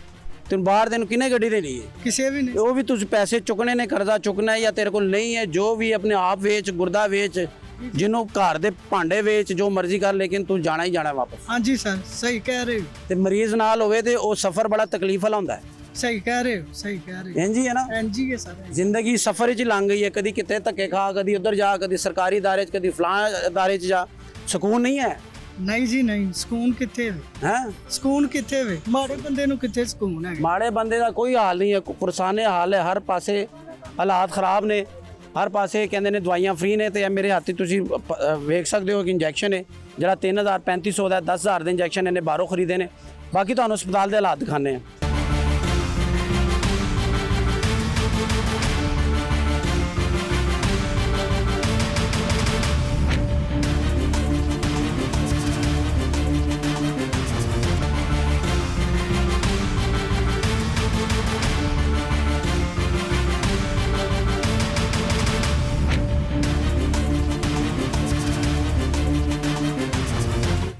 ਤੈਨੂੰ ਬਾਹਰ ਤੈਨੂੰ ਕਿਨੇ ਗੱਡੀ ਦੇਣੀ ਹੈ? ਕਿਸੇ ਵੀ ਨਹੀਂ। ਉਹ ਵੀ ਤੁਸੀਂ ਪੈਸੇ ਚੁੱਕਣੇ ਨੇ, ਕਰਜ਼ਾ ਚੁੱਕਣਾ ਹੈ, ਜਾਂ ਤੇਰੇ ਕੋਲ ਨਹੀਂ ਹੈ, ਜੋ ਵੀ ਆਪਣੇ ਆਪ ਵੇਚ, ਗੁਰਦਾ ਵੇਚ, ਜਿਹਨੂੰ ਘਰ ਦੇ ਭਾਂਡੇ ਵੇਚ, ਜੋ ਮਰਜ਼ੀ ਕਰ, ਲੇਕਿਨ ਤੂੰ ਜਾਣਾ ਹੀ ਜਾਣਾ ਵਾਪਸ। ਹਾਂਜੀ ਸਰ, ਸਹੀ ਕਹਿ ਰਹੇ ਹੋ, ਤੇ ਮਰੀਜ਼ ਨਾਲ ਹੋਵੇ ਤੇ ਉਹ ਸਫ਼ਰ ਬੜਾ ਤਕਲੀਫ ਵਾਲਾ ਹੁੰਦਾ ਹੈ। ਸਹੀ ਕਹਿ ਰਹੇ ਹੋ, ਸਹੀ ਕਹਿ ਰਹੇ ਹੋ। ਇੰਝ ਹੀ ਹੈ ਨਾ, ਐਨਜੀ ਹੈ ਸਰ। ਜ਼ਿੰਦਗੀ ਸਫ਼ਰ 'ਚ ਲੰਘ ਗਈ ਹੈ, ਕਦੀ ਕਿਤੇ ਧੱਕੇ ਖਾ, ਕਦੀ ਉੱਧਰ ਜਾ, ਕਦੀ ਸਰਕਾਰੀ ਅਦਾਰੇ 'ਚ, ਕਦੀ ਫਲਾਂ ਅਦਾਰੇ 'ਚ ਜਾ, ਸਕੂਨ ਨਹੀਂ ਹੈ। ਨਹੀਂ ਜੀ ਨਹੀਂ, ਸਕੂਨ ਕਿੱਥੇ ਵੇ? ਹੈ ਸਕੂਨ ਕਿੱਥੇ ਵੇ? ਮਾੜੇ ਬੰਦੇ ਨੂੰ ਕਿੱਥੇ ਸਕੂਨ ਹੈ? ਮਾੜੇ ਬੰਦੇ ਦਾ ਕੋਈ ਹਾਲ ਨਹੀਂ ਹੈ, ਪੁਰਸਾਨੇ ਹਾਲ ਹੈ, ਹਰ ਪਾਸੇ ਹਾਲਾਤ ਖਰਾਬ ਨੇ, ਹਰ ਪਾਸੇ ਕਹਿੰਦੇ ਨੇ ਦਵਾਈਆਂ ਫ੍ਰੀ ਨੇ। ਤੇ ਇਹ ਮੇਰੇ ਹੱਥ 'ਚ ਤੁਸੀਂ ਵੇਖ ਸਕਦੇ ਹੋ ਕਿ ਇੰਜੈਕਸ਼ਨ ਹੈ ਜਿਹੜਾ 3350 ਦਾ, 10,000 ਦੇ ਇੰਜੈਕਸ਼ਨ ਇਹਨੇ ਬਾਹਰੋਂ ਖਰੀਦੇ ਨੇ। ਬਾਕੀ ਤੁਹਾਨੂੰ ਹਸਪਤਾਲ ਦੇ ਹਾਲਾਤ ਦਿਖਾਣੇ ਆ।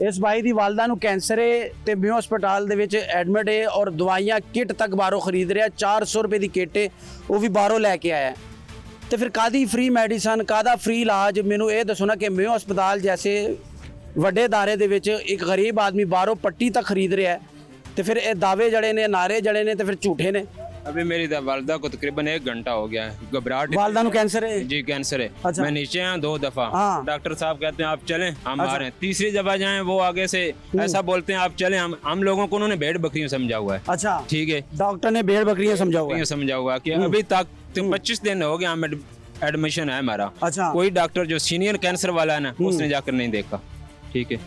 ਇਸ ਬਾਈ ਦੀ ਵਾਲਦਾ ਨੂੰ ਕੈਂਸਰ ਹੈ ਤੇ ਮਿਓ ਹਸਪਤਾਲ ਦੇ ਵਿੱਚ ਐਡਮਿਟ ਹੈ, ਔਰ ਦਵਾਈਆਂ ਕਿੱਟ ਤੱਕ ਬਾਹਰੋਂ ਖਰੀਦ ਰਿਹਾ। 400 ਰੁਪਏ ਦੀ ਕਿੱਟ ਹੈ, ਉਹ ਵੀ ਬਾਹਰੋਂ ਲੈ ਕੇ ਆਇਆ। ਤੇ ਫਿਰ ਕਾਦੀ ਫ੍ਰੀ ਮੈਡੀਸਨ, ਕਾਦਾ ਫ੍ਰੀ ਇਲਾਜ? ਮੈਨੂੰ ਇਹ ਦੱਸੋ ਨਾ ਕਿ ਮਿਓ ਹਸਪਤਾਲ ਜੈਸੇ ਵੱਡੇ ਅਦਾਰੇ ਦੇ ਵਿੱਚ ਇੱਕ ਗਰੀਬ ਆਦਮੀ ਬਾਹਰੋਂ ਪੱਟੀ ਤੱਕ ਖਰੀਦ ਰਿਹਾ, ਤੇ ਫਿਰ ਇਹ ਦਾਅਵੇ ਜੜੇ ਨੇ, ਨਾਰੇ ਜੜੇ ਨੇ, ਤੇ ਫਿਰ ਝੂਠੇ ने। अभी मेरी वालदा को तकरीबन 1 घंटा हो गया है, घबराहट। वालदा को कैंसर है? जी कैंसर है। अच्छा। मैं नीचे आया 2 दफा, हाँ। डॉक्टर साहब कहते हैं आप चलें, हम अच्छा। आ रहे हैं। तीसरी दफा जाएं, वो आगे से ऐसा बोलते हैं आप चलें। हम लोगों को उन्होंने भेड़ बकरियों समझा हुआ है। अच्छा, ठीक है, डॉक्टर ने भेड़ बकरियां समझा हुआ है। समझा हुआ कि अभी तक 25 दिन हो गया हमें एडमिशन है हमारा। अच्छा। कोई डॉक्टर जो सीनियर कैंसर वाला है ना, उसने जाकर नहीं देखा। ठीक है,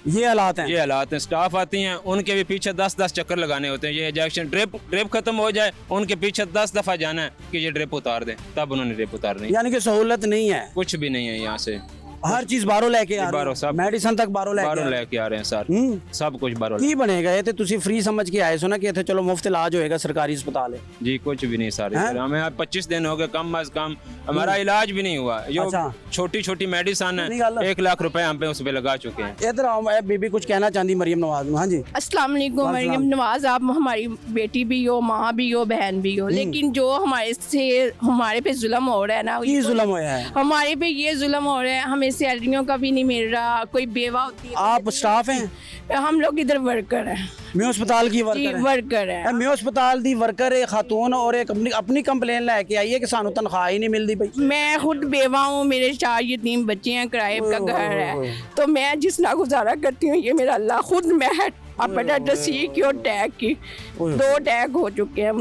ये हालात हैं। ये हालात हैं। स्टाफ आती हैं, उनके भी पीछे 10-10 चक्कर लगाने होते हैं। ये इंजेक्शन ड्रिप खत्म हो जाए, उनके पीछे 10 दफा जाना है कि ये ड्रिप उतार दें, तब उन्होंने ड्रिप उतारनी। यानी कि सहूलत नहीं है, कुछ भी नहीं है यहाँ से। हर चीज बाहरों लेके आ रहे बाहरों हो, सब मेडिसिन तक बाहरों लेके आ रहे हैं सर, सब कुछ बाहरों। की बनेगा ये? तो तुसी फ्री समझ के आए सो ना कि इत्थे चलो मुफ्त इलाज होएगा, सरकारी अस्पताल है। जी कुछ भी नहीं सर, हैं? हमें 25 दिन हो गए, कम अज कम हमारा इलाज भी नहीं हुआ। जो अच्छा। छोटी छोटी मेडिसिन कितनी है, गल? 1 लाख रुपए हम पे उस पे लगा चुके हैं। इधर आओ, मैं बीबी कुछ कहना चाहती मरियम नवाज। हाँ जी, अस्सलाम वालेकुम। मरियम नवाज, आप हमारी बेटी भी हो, माँ भी हो, बहन भी हो, लेकिन जो हमारे पे जुल्म हो रहा है ना, की जुल्म होया है? हमारे पे ये जुल्म हो रहा है, हमें सैलरियों का भी नहीं मिल रहा। कोई बेवा होती है। आप स्टाफ हैं? हम लोग इधर वर्कर हैं। मियो अस्पताल की जी वर्कर है? वर्कर है। मियो अस्पताल दी वर्कर है खातून, और एक अपनी कंप्लेन लेके आई है कि सानू तनख्वाह ही नहीं मिलती भाई। मैं खुद बेवा हूँ, मेरे 4 यतीम बच्चे हैं, किराए का घर है, तो मैं जिस ना गुजारा करती हूँ, ये मेरा अल्लाह खुद मैं हेपेटाइटिस सी की और अटैक की, 2 अटैक हो चुके हैं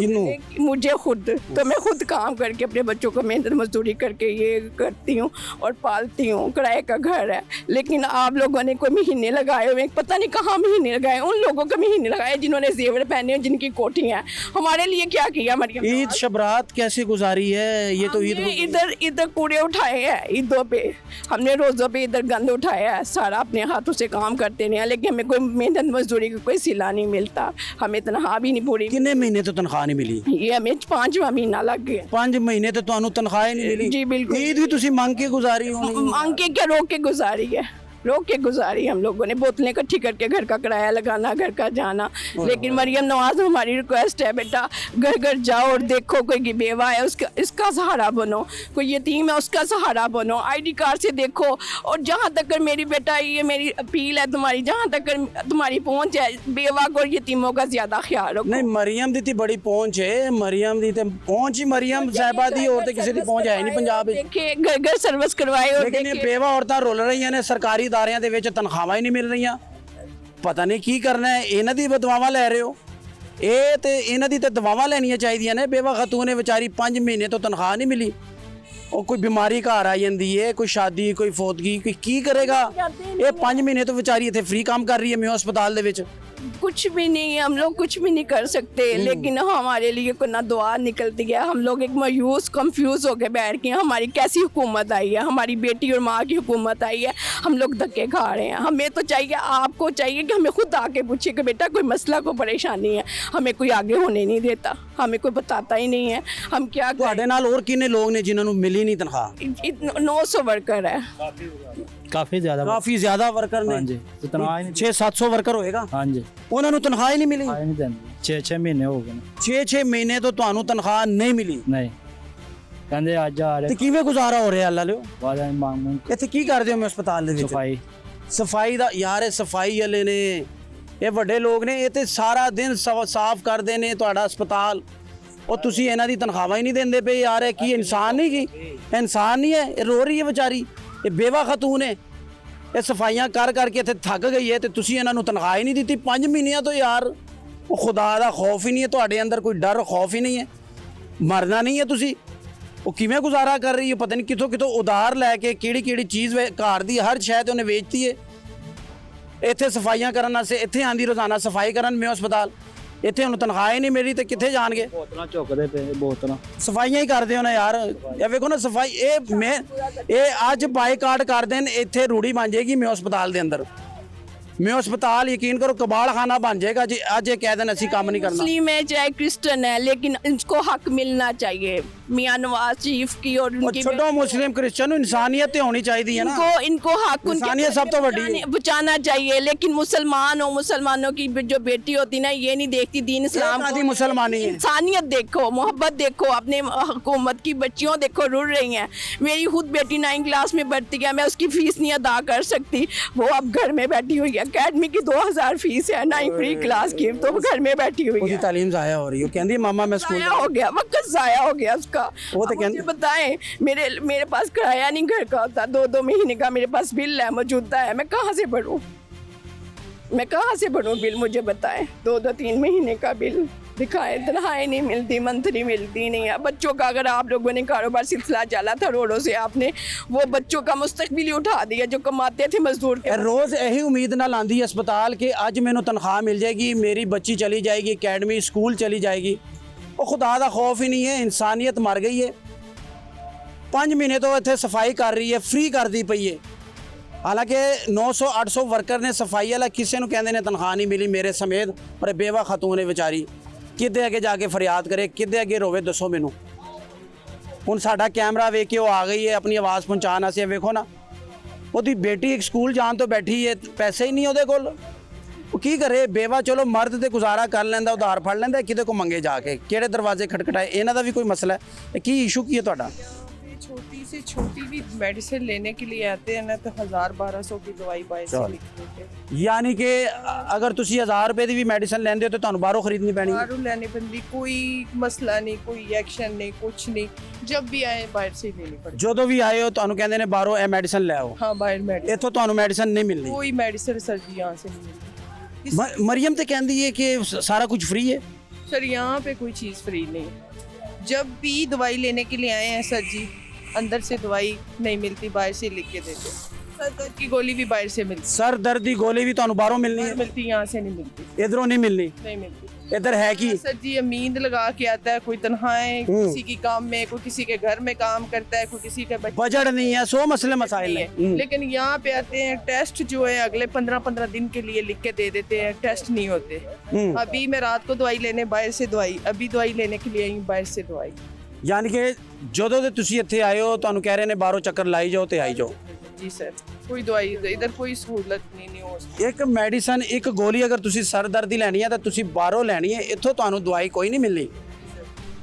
मुझे खुद। तो मैं खुद काम करके अपने बच्चों को मेहनत मजदूरी करके ये करती हूँ और पालती हूँ। किराए का घर है, लेकिन आप लोगों ने कोई महीने लगाए हुए, पता नहीं कहाँ महीने लगाए, उन लोगों के महीने लगाए जिन्होंने जेवर पहने हैं, जिनकी कोठियाँ हैं। हमारे लिए क्या किया मरियम? ईद शबरात कैसे गुजारी है? ये तो ईद इधर कूड़े उठाए हैं ईदों पे, हमने रोज़ों पे इधर गंद उठाया है सारा, अपने हाथों से काम करते रहे हैं, लेकिन हमें कोई मेहनत मजदूरी का कोई सिला नहीं मिलता, हमें तनख्वाह भी नहीं पूरी। कितने महीने तो तनख्वाह नहीं मिली? ये हमें 5वां महीना लग गया। 5 महीने तो ਤੁਹਾਨੂੰ ਤਨਖਾਹ ਹੀ ਨਹੀਂ ਮਿਲੀ? जी बिल्कुल। ईद भी ਤੁਸੀਂ ਮੰਗ के गुजारी होनी? मांग के क्या, रोक के गुजारी है, रोक के गुजारी हम लोगों ने। बोतलें इकट्ठी करके घर का किराया लगाना, घर का जाना। लेकिन मरियम नवाज हमारी रिक्वेस्ट है, बेटा घर घर जाओ और देखो, कोई बेवा है उसका, इसका सहारा बनो, कोई यतीम है उसका सहारा बनो, ID कार्ड से देखो। और जहाँ तक मेरी बेटा, ये मेरी अपील है तुम्हारी, जहाँ तक तुम्हारी पहुँच है, बेवा को और यतीमों का ज़्यादा ख्याल रखो। नहीं, मरियम दी ते बड़ी पहुंच है, मरियम दी ते पहुंच ही मरियम साहिबा दी, और ते किसी दी पहुंच है नहीं पंजाब विच। देखिए घर घर सर्विस करवाए और लेकिन ये बेवा औरतां रुल रਹੀਆਂ ਨੇ ਸਰਕਾਰੀ ਅਦਾਰਿਆਂ ਦੇ ਵਿੱਚ, ਤਨਖਾਹਾਂ ਹੀ ਨਹੀਂ ਮਿਲ ਰਹੀਆਂ। ਪਤਾ ਨਹੀਂ ਕੀ ਕਰਨਾ ਹੈ। ਇਹਨਾਂ ਦੀ ਬਦਵਾਵਾਂ ਲੈ ਰਹੇ ਹੋ, ਇਹ ਤੇ ਇਹਨਾਂ ਦੀ ਤੇ ਦਵਾਵਾਂ ਲੈਣੀਆਂ ਚਾਹੀਦੀਆਂ ਨੇ। ਬੇਵਾ ਖਤੂਨ ਨੇ ਵਿਚਾਰੀ 5 ਮਹੀਨੇ ਤੋਂ ਤਨਖਾਹ ਨਹੀਂ ਮਿਲੀ, ਉਹ ਕੋਈ ਬਿਮਾਰੀ ਘਰ ਆ ਜਾਂਦੀ ਹੈ, ਕੋਈ ਸ਼ਾਦੀ, ਕੋਈ ਫੋਤਗੀ, ਕੋਈ ਕੀ ਕਰੇਗਾ? ਇਹ 5 ਮਹੀਨੇ ਤੋਂ ਵਿਚਾਰੀ ਇੱਥੇ ਫ੍ਰੀ ਕੰਮ ਕਰ ਰਹੀ ਹੈ ਮਿਓ ਹਸਪਤਾਲ ਦੇ ਵਿੱਚ। कुछ भी नहीं, हम लोग कुछ भी नहीं कर सकते, लेकिन हमारे लिए कोई ना दुआ निकलती है। हम लोग एक मायूस कंफ्यूज हो के बैठ गए, हमारी कैसी हुकूमत आई है, हमारी बेटी और माँ की हुकूमत आई है, हम लोग धक्के खा रहे हैं। हमें तो चाहिए, आपको चाहिए कि हमें खुद आके पूछे कि बेटा कोई मसला, कोई परेशानी है, हमें कोई आगे होने नहीं देता, हमें कोई बताता ही नहीं है, हम क्या करें। ਤੁਹਾਡੇ ਨਾਲ ਹੋਰ ਕਿੰਨੇ ਲੋਕ ਨੇ ਜਿਨ੍ਹਾਂ ਨੂੰ ਮਿਲੀ ਨਹੀਂ ਤਨਖਾਹ? 900 वर्कर है। ਕਾਫੀ ਜ਼ਿਆਦਾ। ਕਾਫੀ ਜ਼ਿਆਦਾ ਵਰਕਰ ਨੇ। ਹਾਂਜੀ, ਤੇ ਤਨਖਾਹ ਹੀ ਨਹੀਂ। 600-700 ਵਰਕਰ ਹੋਏਗਾ। ਹਾਂਜੀ, ਉਹਨਾਂ ਨੂੰ ਤਨਖਾਹ ਹੀ ਨਹੀਂ ਮਿਲੀ। ਆਏ ਨਹੀਂ ਦਿੰਦੇ। 6 ਮਹੀਨੇ ਹੋ ਗਏ ਨੇ। 6 ਮਹੀਨੇ ਤੋਂ ਤੁਹਾਨੂੰ ਤਨਖਾਹ ਨਹੀਂ ਮਿਲੀ। ਨਹੀਂ, ਕਹਿੰਦੇ ਅੱਜ ਆ ਤੇ ਰਹੇ ਕਿਵੇਂ ਗੁਜ਼ਾਰਾ ਹੋ ਰਿਹਾ? ਅੱਲਾ ਲਿਓ, ਬਾਅਦ ਵਿੱਚ ਮੰਗ ਇੱਥੇ ਕੀ ਕਰਦੇ ਹੋ ਮੈਂ ਹਸਪਤਾਲ ਦੇ ਵਿੱਚ? ਸਫਾਈ। ਸਫਾਈ ਦਾ ਯਾਰ, ਇਹ ਸਫਾਈ ਵਾਲੇ ਨੇ, ਇਹ ਵੱਡੇ ਲੋਕ ਨੇ, ਇਹ ਤੇ ਸਾਰਾ ਦਿਨ ਸਾਫ਼ ਕਰਦੇ ਨੇ ਤੁਹਾਡਾ ਹਸਪਤਾਲ। ਉਹ ਤੁਸੀਂ ਇਹਨਾਂ ਦੀ ਤਨਖਾਹਾਂ ਹੀ ਨਹੀਂ ਦਿੰਦੇ ਪਏ ਯਾਰ। ਇਹ ਕੀ ਇਨਸਾਨ ਨਹੀਂ? ਕੀ ਇਨਸਾਨ ਨਹੀਂ ਹੈ? ਇਹ ਰੋ ਰਹੀ ਹੈ ਵਿਚਾਰੀ, ਇਹ ਬੇਵਾ ਖਤੂਨ ਹੈ, ਇਹ ਸਫਾਈਆਂ ਕਰ ਕਰਕੇ ਇੱਥੇ ਥੱਕ ਗਈ ਹੈ, ਤੇ ਤੁਸੀਂ ਇਹਨਾਂ ਨੂੰ ਤਨਖਾਹ ਹੀ ਨਹੀਂ ਦਿੱਤੀ 5 ਮਹੀਨਿਆਂ ਤੋਂ ਯਾਰ। ਉਹ ਖੁਦਾ ਦਾ ਖੌਫ ਹੀ ਨਹੀਂ ਹੈ ਤੁਹਾਡੇ ਅੰਦਰ, ਕੋਈ ਡਰ ਖੌਫ ਹੀ ਨਹੀਂ ਹੈ, ਮਰਨਾ ਨਹੀਂ ਹੈ ਤੁਸੀਂ। ਉਹ ਕਿਵੇਂ ਗੁਜ਼ਾਰਾ ਕਰ ਰਹੀ ਹੈ? ਪਤਾ ਨਹੀਂ ਕਿੱਥੋਂ ਕਿੱਥੋਂ ਉਧਾਰ ਲੈ ਕੇ ਕਿਹੜੀ ਕਿਹੜੀ ਚੀਜ਼ ਘਰ ਦੀ ਹਰ ਸ਼ਾਇਦ ਉਹਨੇ ਵੇਚਤੀ ਹੈ। ਇੱਥੇ ਸਫਾਈਆਂ ਕਰਨ ਵਾਸਤੇ ਇੱਥੇ ਆਂਦੀ ਰੋਜ਼ਾਨਾ ਸਫਾਈ ਕਰਨ ਮੇਂ ਹਸਪਤਾਲ, ਇੱਥੇ ਉਹਨੂੰ ਤਨਖਾਹ ਹੀ ਨਹੀਂ ਮਿਲੀ ਤੇ ਕਿੱਥੇ ਜਾਣਗੇ? ਬੋਤਲਾਂ ਝੁੱਕਦੇ ਪਏ, ਬੋਤਲਾਂ। ਸਫਾਈਆਂ ਹੀ ਕਰਦੇ ਹੋ ਨਾ ਯਾਰ। ਇਹ ਵੇਖੋ ਨਾ ਸਫਾਈ, ਇਹ ਅੱਜ ਬਾਈਕਾਟ ਕਰ ਦੇਣ, ਇੱਥੇ ਰੂੜੀ ਬਣ ਜਾਏਗੀ ਮੇਂ ਹਸਪਤਾਲ ਦੇ ਅੰਦਰ। मैं अस्पताल यकीन करो कबाड़ खाना बन जाएगा जी। आज ये कह देना ऐसी काम नहीं करना। मुस्लिम है चाहे क्रिश्चियन है, लेकिन इनको हक मिलना चाहिए मियां नवाज शरीफ की और उनकी। छोड़ो मुस्लिम क्रिश्चियन, इंसानियत तो होनी चाहिए ना। इनको हक इंसानियत सब तो बड़ी है, बचाना चाहिए। लेकिन मुसलमानों की जो बेटी होती ना, ये नहीं देखती दीन इस्लाम को, मुसलमानी है। इंसानियत देखो, मोहब्बत देखो, अपने हुकूमत की बच्चियों देखो रुल रही हैं। मेरी खुद बेटी 9 क्लास में पढ़ती है, मैं उसकी फीस नहीं अदा कर सकती, वो अब घर में बैठी हुई है। अकेडमी की 2000 फीस है, 9 प्री क्लास की, तो वो घर में बैठी हुई है। तालीम जाया हो रही है, कहती मामा मैं स्कूल जाया हो गया, वक्त जाया हो गया उसका। वो तो मुझे बताएं, मेरे पास किराया नहीं घर का होता, 2-2 महीने का मेरे पास बिल है, मौजूदा है, मैं कहाँ से भरूं? बिल? मुझे बताएं। 2-3 महीने का बिल दिखाएं, तनख्वाहें नहीं मिलती, मंथली मिलती नहीं है। बच्चों का अगर आप लोगों ने कारोबार सिलसिला चला था रोडों से, आपने वो बच्चों का मुस्तकबिल ही उठा दिया जो कमाते थे मजदूर के। रोज यही उम्मीद ना लांदी अस्पताल के अज मैनू तनख्वाह मिल जाएगी, मेरी बच्ची चली जाएगी अकेडमी स्कूल चली जाएगी। वो खुदा का खौफ ही नहीं है, इंसानियत मर गई है। 5 महीने तो इतने सफाई कर रही है, फ्री कर दी पई है। हालांकि 900-800 वर्कर ने सफाई वाला किसी को कहते ने तनख्वाह नहीं मिली मेरे समेत, पर बेवा खतून है बेचारी, किदे अगे जाके फरियाद करे, किदे अगे रोवे, दसो मैनू। हुण साडा कैमरा वेख के वो आ गई है अपनी आवाज़ पहुँचाने से। वेखो ना, ਉਹਦੀ बेटी एक स्कूल जान तो बैठी है, पैसे ही नहीं ਉਹਦੇ ਕੋਲ, ਉਹ ਕੀ ਕਰੇ? बेवा चलो मर्द ਤੇ गुजारा कर ਲੈਂਦਾ, ਉਧਾਰ ਫੜ ਲੈਂਦਾ, ਕਿਤੇ ਕੋ ਮੰਗੇ ਜਾ ਕੇ, ਕਿਹੜੇ ਦਰਵਾਜ਼ੇ ਖਟਖਟਾਏ, ਇਹਨਾਂ ਦਾ ਵੀ ਕੋਈ ਮਸਲਾ ਹੈ। ਕੀ ਇਸ਼ੂ ਕੀ ਹੈ ਤੁਹਾਡਾ? छोटी से छोटी भी मेडिसिन लेने के लिए आते हैं ना, तो 1000-1200 की दवाई बाहर से लिख देते हैं। यानी कि अगर तुसी 1000 रुपए की भी मेडिसिन लेंदे हो तो ਤੁਹਾਨੂੰ ਬਾਹਰੋਂ ਖਰੀਦਣੀ ਪੈਣੀ ਹੈ? बाहरों लेने पैंदी, कोई मसला नहीं, कोई एक्शन नहीं, कुछ नहीं, जब भी आए बाहर से ही लेनी पड़ती। ਜਦੋਂ ਵੀ ਆਏ ਹੋ ਤੁਹਾਨੂੰ ਕਹਿੰਦੇ ਨੇ ਬਾਹਰੋਂ ਇਹ ਮੈਡੀਸਨ ਲੈ ਆਓ। हाँ, बाहर मेडिसिन, ਇੱਥੋਂ ਤੁਹਾਨੂੰ ਮੈਡੀਸਨ ਨਹੀਂ ਮਿਲਦੀ। कोई मेडिसिन सर जी यहाँ से नहीं मिलती। ਮਰੀਮ ਤੇ ਕਹਿੰਦੀ ਹੈ ਕਿ ਸਾਰਾ ਕੁਝ फ्री है। सर यहाँ पे कोई चीज़ फ्री नहीं है। जब भी दवाई लेने के लिए आए हैं सर जी, अंदर से दवाई नहीं मिलती, बाहर से लिख के देते। सर दर्द की गोली भी बाहर से मिलती सर दर्द की गोली भी ਤੁਹਾਨੂੰ ਬਾਹਰੋਂ ਮਿਲਣੀ ਹੈ, मिलती यहाँ से नहीं मिलती, इधरों नहीं मिलनी। नहीं मिलती। इधर है कि सर जी नींद लगा के आता है, कोई तन्हाएं किसी की काम में, कोई किसी के घर में काम करता है, कोई किसी के बच्चे बजट नहीं है, 100 मसले मसाइल नहीं है। है। लेकिन यहाँ पे आते हैं, टेस्ट जो है अगले 15-15 दिन के लिए लिख के दे देते हैं, टेस्ट नहीं होते। अभी मैं रात को दवाई लेने बाहर से दवाई, अभी दवाई लेने के लिए आई बाहर से दवाई। ਯਾਨੀ ਕਿ ਜਦੋਂ ਦੇ ਤੁਸੀਂ ਇੱਥੇ ਆਏ ਹੋ ਤੁਹਾਨੂੰ ਕਹਿ ਰਹੇ ਨੇ ਬਾਹਰੋਂ ਚੱਕਰ ਲਾਈ ਜਾਓ ਤੇ ਆਈ ਜਾਓ। जी सर, कोई दवाई इधर कोई सहूलत नहीं हो सकती। ਇੱਕ ਮੈਡੀਸਨ ਇੱਕ ਗੋਲੀ ਅਗਰ ਤੁਸੀਂ ਸਰ ਦਰਦ ਦੀ ਲੈਣੀ ਹੈ ਤਾਂ ਤੁਸੀਂ ਬਾਹਰੋਂ ਲੈਣੀ ਹੈ, ਇੱਥੋਂ ਤੁਹਾਨੂੰ ਦਵਾਈ ਕੋਈ ਨਹੀਂ ਮਿਲਣੀ।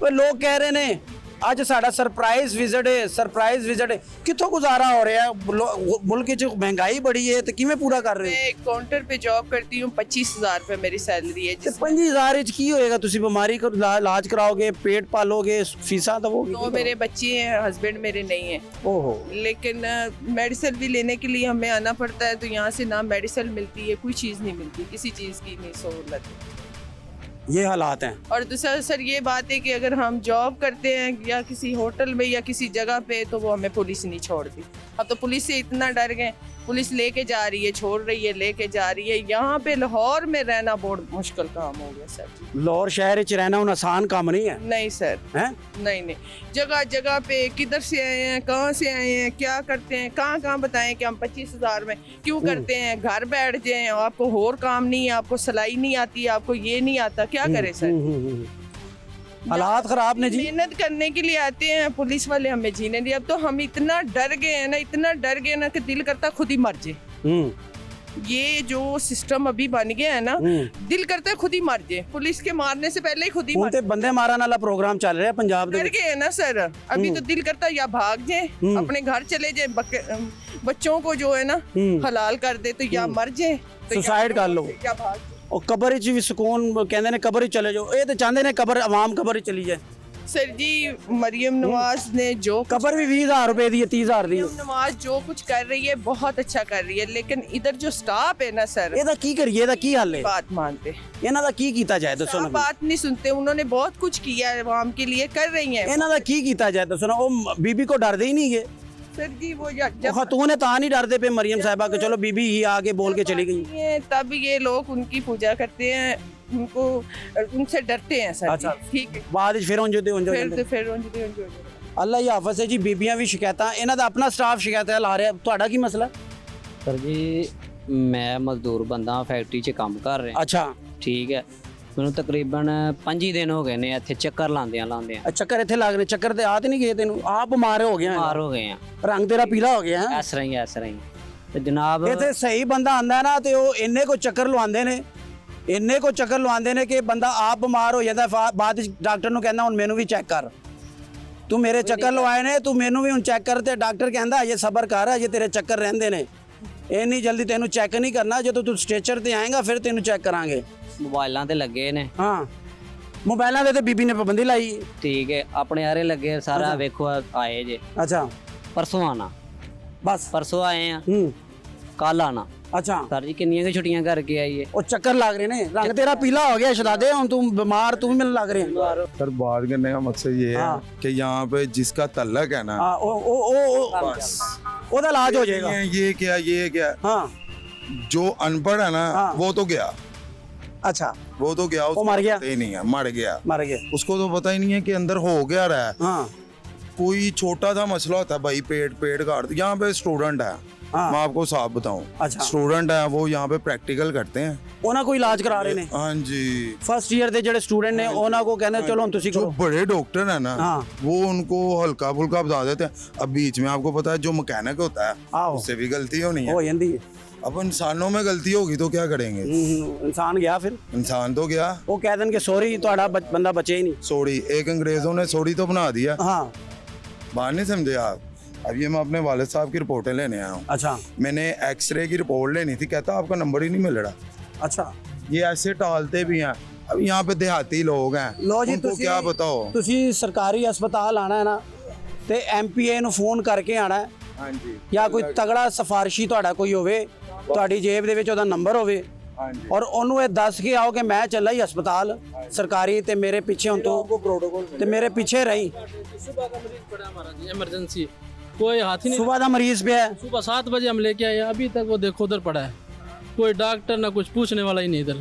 ਉਹ ਲੋਕ ਕਹਿ ਰਹੇ ਨੇ ਅੱਜ ਸਾਡਾ ਸਰਪ੍ਰਾਈਜ਼ ਵਿਜ਼ਿਟ ਹੈ, ਸਰਪ੍ਰਾਈਜ਼ ਵਿਜ਼ਿਟ ਹੈ। ਕਿੱਥੋਂ ਗੁਜ਼ਾਰਾ ਹੋ ਰਿਹਾ ਮੁਲਕ 'ਚ ਮਹਿੰਗਾਈ ਬੜੀ ਹੈ ਤੇ ਕਿਵੇਂ ਪੂਰਾ ਕਰ ਰਹੇ मैं एक काउंटर पे जॉब करती हूँ, 25,000 रुपये मेरी सैलरी है। ਹੋ? 50,000 ਵਿੱਚ ਕੀ ਹੋਏਗਾ? ਤੁਸੀਂ ਬਿਮਾਰੀ ਦਾ ਇਲਾਜ ਕਰਾਓਗੇ, पेट पालोगे, फीसा दबोगे। तो मेरे बच्चे हैं, हस्बैंड मेरे नहीं हैं। ओहो। लेकिन मेडिसिन भी लेने के लिए हमें आना पड़ता है, तो यहाँ से ना मेडिसिन मिलती है, कोई चीज़ नहीं मिलती, किसी चीज़ की नहीं सहूलत है। ये हालात हैं। और दूसरा सर ये बात है कि अगर हम जॉब करते हैं या किसी होटल में या किसी जगह पे, तो वो हमें पुलिस नहीं छोड़ती। अब तो पुलिस से इतना डर गए, पुलिस लेके जा रही है, छोड़ रही है, लेके जा रही है। यहाँ पे लाहौर में रहना बहुत मुश्किल काम हो गया सर जी। लाहौर शहर च रहना उन आसान काम नहीं है। नहीं सर, हैं? नहीं, जगह जगह पे किधर से आए हैं, कहाँ से आए हैं, क्या करते हैं, कहाँ बताएं कि हम 25,000 में क्यों करते हैं, घर बैठ जाएं, आपको और काम नहीं है, आपको सिलाई नहीं आती, आपको ये नहीं आता, क्या करें सर। हालात खराब ने जी। मेहनत करने के लिए आते हैं, पुलिस वाले हमें जीने दिए। अब तो हम इतना डर गए हैं ना, इतना डर गए ना कि दिल करता खुद ही मर जाए। ये जो सिस्टम अभी बन गया है ना, दिल करता है खुद ही मर जाए, पुलिस के मारने से पहले ही खुद ही ਹੁਣ मर ਤੇ ਬੰਦੇ ਮਾਰਨ ਵਾਲਾ ਪ੍ਰੋਗਰਾਮ ਚੱਲ ਰਿਹਾ ਪੰਜਾਬ ਦੇ डर ਵਿੱਚ। गए हैं ना सर। अभी तो दिल करता है या भाग जाए, अपने घर चले जाए, बच्चों को जो है ना हलाल कर दे, तो या मर जाए, तो सुसाइड कर लो। या भाग जाए। ਉਹ ਕਬਰ 'ਚ ਵੀ ਸਕੂਨ ਕਹਿੰਦੇ ਨੇ, ਕਬਰ 'ਚ ਚਲੇ ਜਾਓ। ਇਹ ਤੇ ਚਾਹੁੰਦੇ ਨੇ ਕਬਰ ਆਵਾਮ ਕਬਰ 'ਚ ਚਲੀ ਜਾਏ। सर जी मरियम नवाज ने जो ਕਬਰ ਵੀ 20,000 ਰੁਪਏ ਦੀ ਹੈ, 30,000 ਦੀ ਹੈ। मरियम नवाज जो कुछ कर रही है बहुत अच्छा कर रही है, लेकिन इधर जो स्टाफ है ना सर, ਇਹਦਾ ਕੀ ਕਰੀਏ? ਇਹਦਾ ਕੀ ਹੱਲ ਹੈ? बात मानते, ਇਹਨਾਂ ਦਾ ਕੀ ਕੀਤਾ ਜਾਏ ਦੱਸੋ ਨਾ। बात नहीं सुनते। उन्होंने बहुत कुछ किया है आवाम के लिए, कर रही हैं। ਇਹਨਾਂ ਦਾ ਕੀ ਕੀਤਾ ਜਾਏ ਦੱਸੋ ਨਾ। ਉਹ ਬੀਬੀ ਕੋ ਡਰਦੇ ਹੀ ਨਹੀਂ ਗਏ। सर जी वो ਉਹ जब ਖਤੂਨ है ਤਾਂ नहीं डरते पे मरियम साहिबा के, चलो बीबी ही आगे बोल के चली गई। हैं, तब ये लोग उनकी पूजा करते हैं, उनको उनसे डरते हैं सर अच्छा। जी। ठीक है, ਬਾਅਦ ਵਿੱਚ ਫਿਰ ਉਂਝ ਦੇ ਉਂਝ ਹੋ ਜਾਂਦੇ। फिर उनकी ਅੱਲਾ ਹੀ ਹਾਫਿਜ਼ ਹੈ ਜੀ। ਬੀਬੀਆਂ ਵੀ ਸ਼ਿਕਾਇਤਾਂ, ਇਹਨਾਂ ਦਾ ਆਪਣਾ ਸਟਾਫ ਸ਼ਿਕਾਇਤਾਂ ਲਾ ਰਿਹਾ। ਤੁਹਾਡਾ ਕੀ ਮਸਲਾ? ਸਰ ਜੀ ਮੈਂ ਮਜ਼ਦੂਰ ਬੰਦਾ, ਫੈਕਟਰੀ 'ਚ ਕੰਮ ਕਰ ਰਿਹਾ। ਅੱਛਾ ਠੀਕ ਹੈ, ਮੈਨੂੰ ਤਕਰੀਬਨ 5 ਦਿਨ ਹੋ ਗਏ ਨੇ ਇੱਥੇ ਚੱਕਰ ਲਾਉਂਦਿਆਂ ਚੱਕਰ ਇੱਥੇ ਲੱਗ ਰਹੇ। ਚੱਕਰ ਤੇ ਆ ਤੇ ਨਹੀਂ ਗਏ ਤੈਨੂੰ? ਆਪ ਬਿਮਾਰ ਹੋ ਗਿਆ, ਬਿਮਾਰ ਹੋ ਗਏ ਆ। ਰੰਗ ਤੇਰਾ ਪੀਲਾ ਹੋ ਗਿਆ ਹੈ। ਇਸ ਤਰ੍ਹਾਂ ਹੀ ਤੇ ਜਨਾਬ ਇੱਥੇ ਸਹੀ ਬੰਦਾ ਆਂਦਾ ਨਾ ਤੇ ਉਹ ਇੰਨੇ ਕੋ ਚੱਕਰ ਲਵਾਉਂਦੇ ਨੇ, ਇੰਨੇ ਕੋ ਚੱਕਰ ਲਵਾਉਂਦੇ ਨੇ ਕਿ ਬੰਦਾ ਆਪ ਬਿਮਾਰ ਹੋ ਜਾਂਦਾ। ਬਾਅਦ ਵਿੱਚ ਡਾਕਟਰ ਨੂੰ ਕਹਿੰਦਾ ਹੁਣ ਮੈਨੂੰ ਵੀ ਚੈੱਕ ਕਰ, ਤੂੰ ਮੇਰੇ ਚੱਕਰ ਲਵਾਏ ਨੇ, ਤੂੰ ਮੈਨੂੰ ਵੀ ਹੁਣ ਚੈੱਕ ਕਰ। ਤੇ ਡਾਕਟਰ ਕਹਿੰਦਾ ਅਜੇ ਸਬਰ ਕਰ, ਅਜੇ ਤੇਰੇ ਚੱਕਰ ਰਹਿੰਦੇ ਨੇ, ਇੰਨੀ ਜਲਦੀ ਤੈਨੂੰ ਚੈੱਕ ਨਹੀਂ ਕਰਨਾ। ਜਦੋਂ ਤੂੰ ਸਟ੍ਰੈਚਰ ਤੇ ਆਏਗਾ ਫਿਰ ਤੈਨੂੰ ਚੈੱਕ ਕਰਾਂਗੇ। ਮੋਬਾਈਲਾਂ ਤੇ ਲੱਗੇ ਨੇ। ਹਾਂ ਮੋਬਾਈਲਾਂ ਦੇ ਤੇ ਬੀਬੀ ਨੇ ਪਾਬੰਦੀ ਲਾਈ। ਠੀਕ ਹੈ, ਆਪਣੇ ਆਰੇ ਲੱਗੇ ਸਾਰਾ। ਵੇਖੋ ਆਏ ਜੇ ਅੱਛਾ ਪਰਸੋਂ ਆਣਾ, ਬਸ ਪਰਸੋਂ ਆਏ ਆ, ਕੱਲ ਆਣਾ। ਅੱਛਾ ਸਰ ਜੀ ਕਿੰਨੀਆਂ ਕਿ ਛੁੱਟੀਆਂ ਕਰਕੇ ਆਈਏ। ਉਹ ਚੱਕਰ ਲੱਗ ਰਹੇ ਨੇ, ਰੰਗ ਤੇਰਾ पीला हो गया शहजादे, ਹੁਣ ਤੂੰ ਬਿਮਾਰ, ਤੂੰ ਵੀ ਮੈਨੂੰ ਲੱਗ ਰਿਹਾ। सर बात करने का मकसद ये है कि यहाँ पे जिसका तल्लक है ना, हाँ बस ਉਹਦਾ ਇਲਾਜ ਹੋ ਜਾਏਗਾ। ये क्या हाँ जो अनपढ़ है ना, हाँ। वो तो गया, अच्छा वो तो गया, उसको मर गया? पता ही नहीं है, मर गया, मर गया। उसको तो पता ही नहीं है कि अंदर हो क्या रहा है। हाँ कोई छोटा सा मसला होता है भाई, पेट काट। यहाँ पे स्टूडेंट है, हाँ। मैं आपको साफ बताऊं, अच्छा। स्टूडेंट है वो यहाँ पे प्रैक्टिकल करते हैं। ਉਹਨਾਂ ਕੋਈ ਇਲਾਜ ਕਰਾ ਰਹੇ ਨੇ। हाँ जी, ਫਸਟ ਈਅਰ ਦੇ ਜਿਹੜੇ ਸਟੂਡੈਂਟ ਨੇ ਉਹਨਾਂ ਕੋ ਕਹਿੰਦੇ ਚਲੋ ਹੁਣ ਤੁਸੀਂ जो ਕਰੋ। बड़े डॉक्टर है ना, हाँ। वो उनको हल्का फुल्का बता देते हैं। अब बीच में आपको पता है जो मैकेनिक होता है, आओ। उससे भी गलती होनी है। ਹੋ ਜਾਂਦੀ ਹੈ। अब इंसानों में गलती होगी तो क्या करेंगे? ਇਨਸਾਨ ਗਿਆ ਫਿਰ। इंसान तो गया। ਉਹ ਕਹਿ ਦੇਣ ਕਿ ਸੌਰੀ ਤੁਹਾਡਾ ਬੰਦਾ ਬਚੇ ਹੀ ਨਹੀਂ। सोड़ी, एक अंग्रेजों ने सोड़ी तो बना दिया। हाँ बात नहीं समझे आप? अब ये मैं अपने वालिद साहब की रिपोर्टें लेने आया हूँ। अच्छा मैंने एक्सरे की रिपोर्ट लेनी थी, कहता आपका नंबर ही नहीं मिल रहा। अच्छा ये ऐसे टालते भी हैं। अब यहाँ पे देहाती लोग हैं, ਲੋ ਜੀ उनको क्या बताओ। ਤੁਸੀਂ ਸਰਕਾਰੀ ਹਸਪਤਾਲ ਆਣਾ ਹੈ ਨਾ ਤੇ ਐਮਪੀਏ ਨੂੰ ਫੋਨ ਕਰਕੇ ਆਣਾ ਹੈ हाँ जी, ਜਾਂ ਕੋਈ ਤਗੜਾ ਸਿਫਾਰਸ਼ੀ ਤੁਹਾਡਾ ਕੋਈ ਹੋਵੇ, ਤੁਹਾਡੀ ਜੇਬ ਦੇ ਵਿੱਚ ਉਹਦਾ ਨੰਬਰ ਹੋਵੇ, ਔਰ ਉਹਨੂੰ ਇਹ ਦੱਸ ਕੇ ਆਓ ਕਿ ਮੈਂ ਚੱਲਾ ਹੀ ਹਸਪਤਾਲ ਸਰਕਾਰੀ ਤੇ ਮੇਰੇ ਪਿੱਛੇ ਹੁਣ ਤੋਂ ਤੇ ਮੇਰੇ ਪਿੱਛੇ ਰਹੀ। सुबह का मरीज पड़ा हमारा जी, इमरजेंसी, कोई हाथ ही नहीं। सुबह का मरीज पे है, सुबह 7 बजे हम लेके आए, अभी तक वो देखो उधर पड़ा है, कोई डॉक्टर ना कुछ पूछने वाला ही नहीं इधर।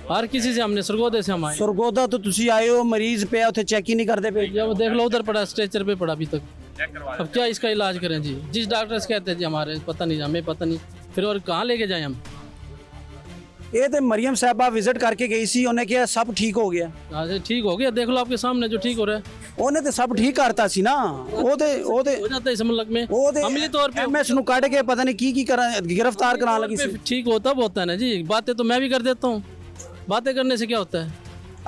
हर किसी से हमने सरगोदे से हम आए। सरगोदा तो तुसी आए हो, मरीज पे उथे चेक ही नहीं करते पे। जब देख लो उधर पड़ा, स्ट्रेचर पे पड़ा अभी तक। अब क्या इसका इलाज करें जी? जिस डॉक्टर से कहते हैं जी हमारे पता नहीं, हमें पता नहीं, फिर और कहाँ लेके जाए हम? ये तो मरियम साहबा विजिट करके गई सी, उन्हें कहा सब ठीक हो गया। हाँ ठीक हो गया, देख लो आपके सामने जो ठीक हो रहा है। ਉਹਨੇ ਤੇ ਸਭ ਠੀਕ ਕਰਤਾ ਸੀ ਨਾ। ਉਹਦੇ हो जाता है इस मुल्क में, ਉਹਦੇ अमली तौर पे ਐਮਐਸ ਨੂੰ ਕੱਢ ਕੇ ਪਤਾ ਨਹੀਂ ਕੀ ਕਰਾਂ गिरफ्तार कराने लगी सी। ठीक होता होता है ना जी, बातें तो मैं भी कर देता हूँ, बातें करने से क्या होता है?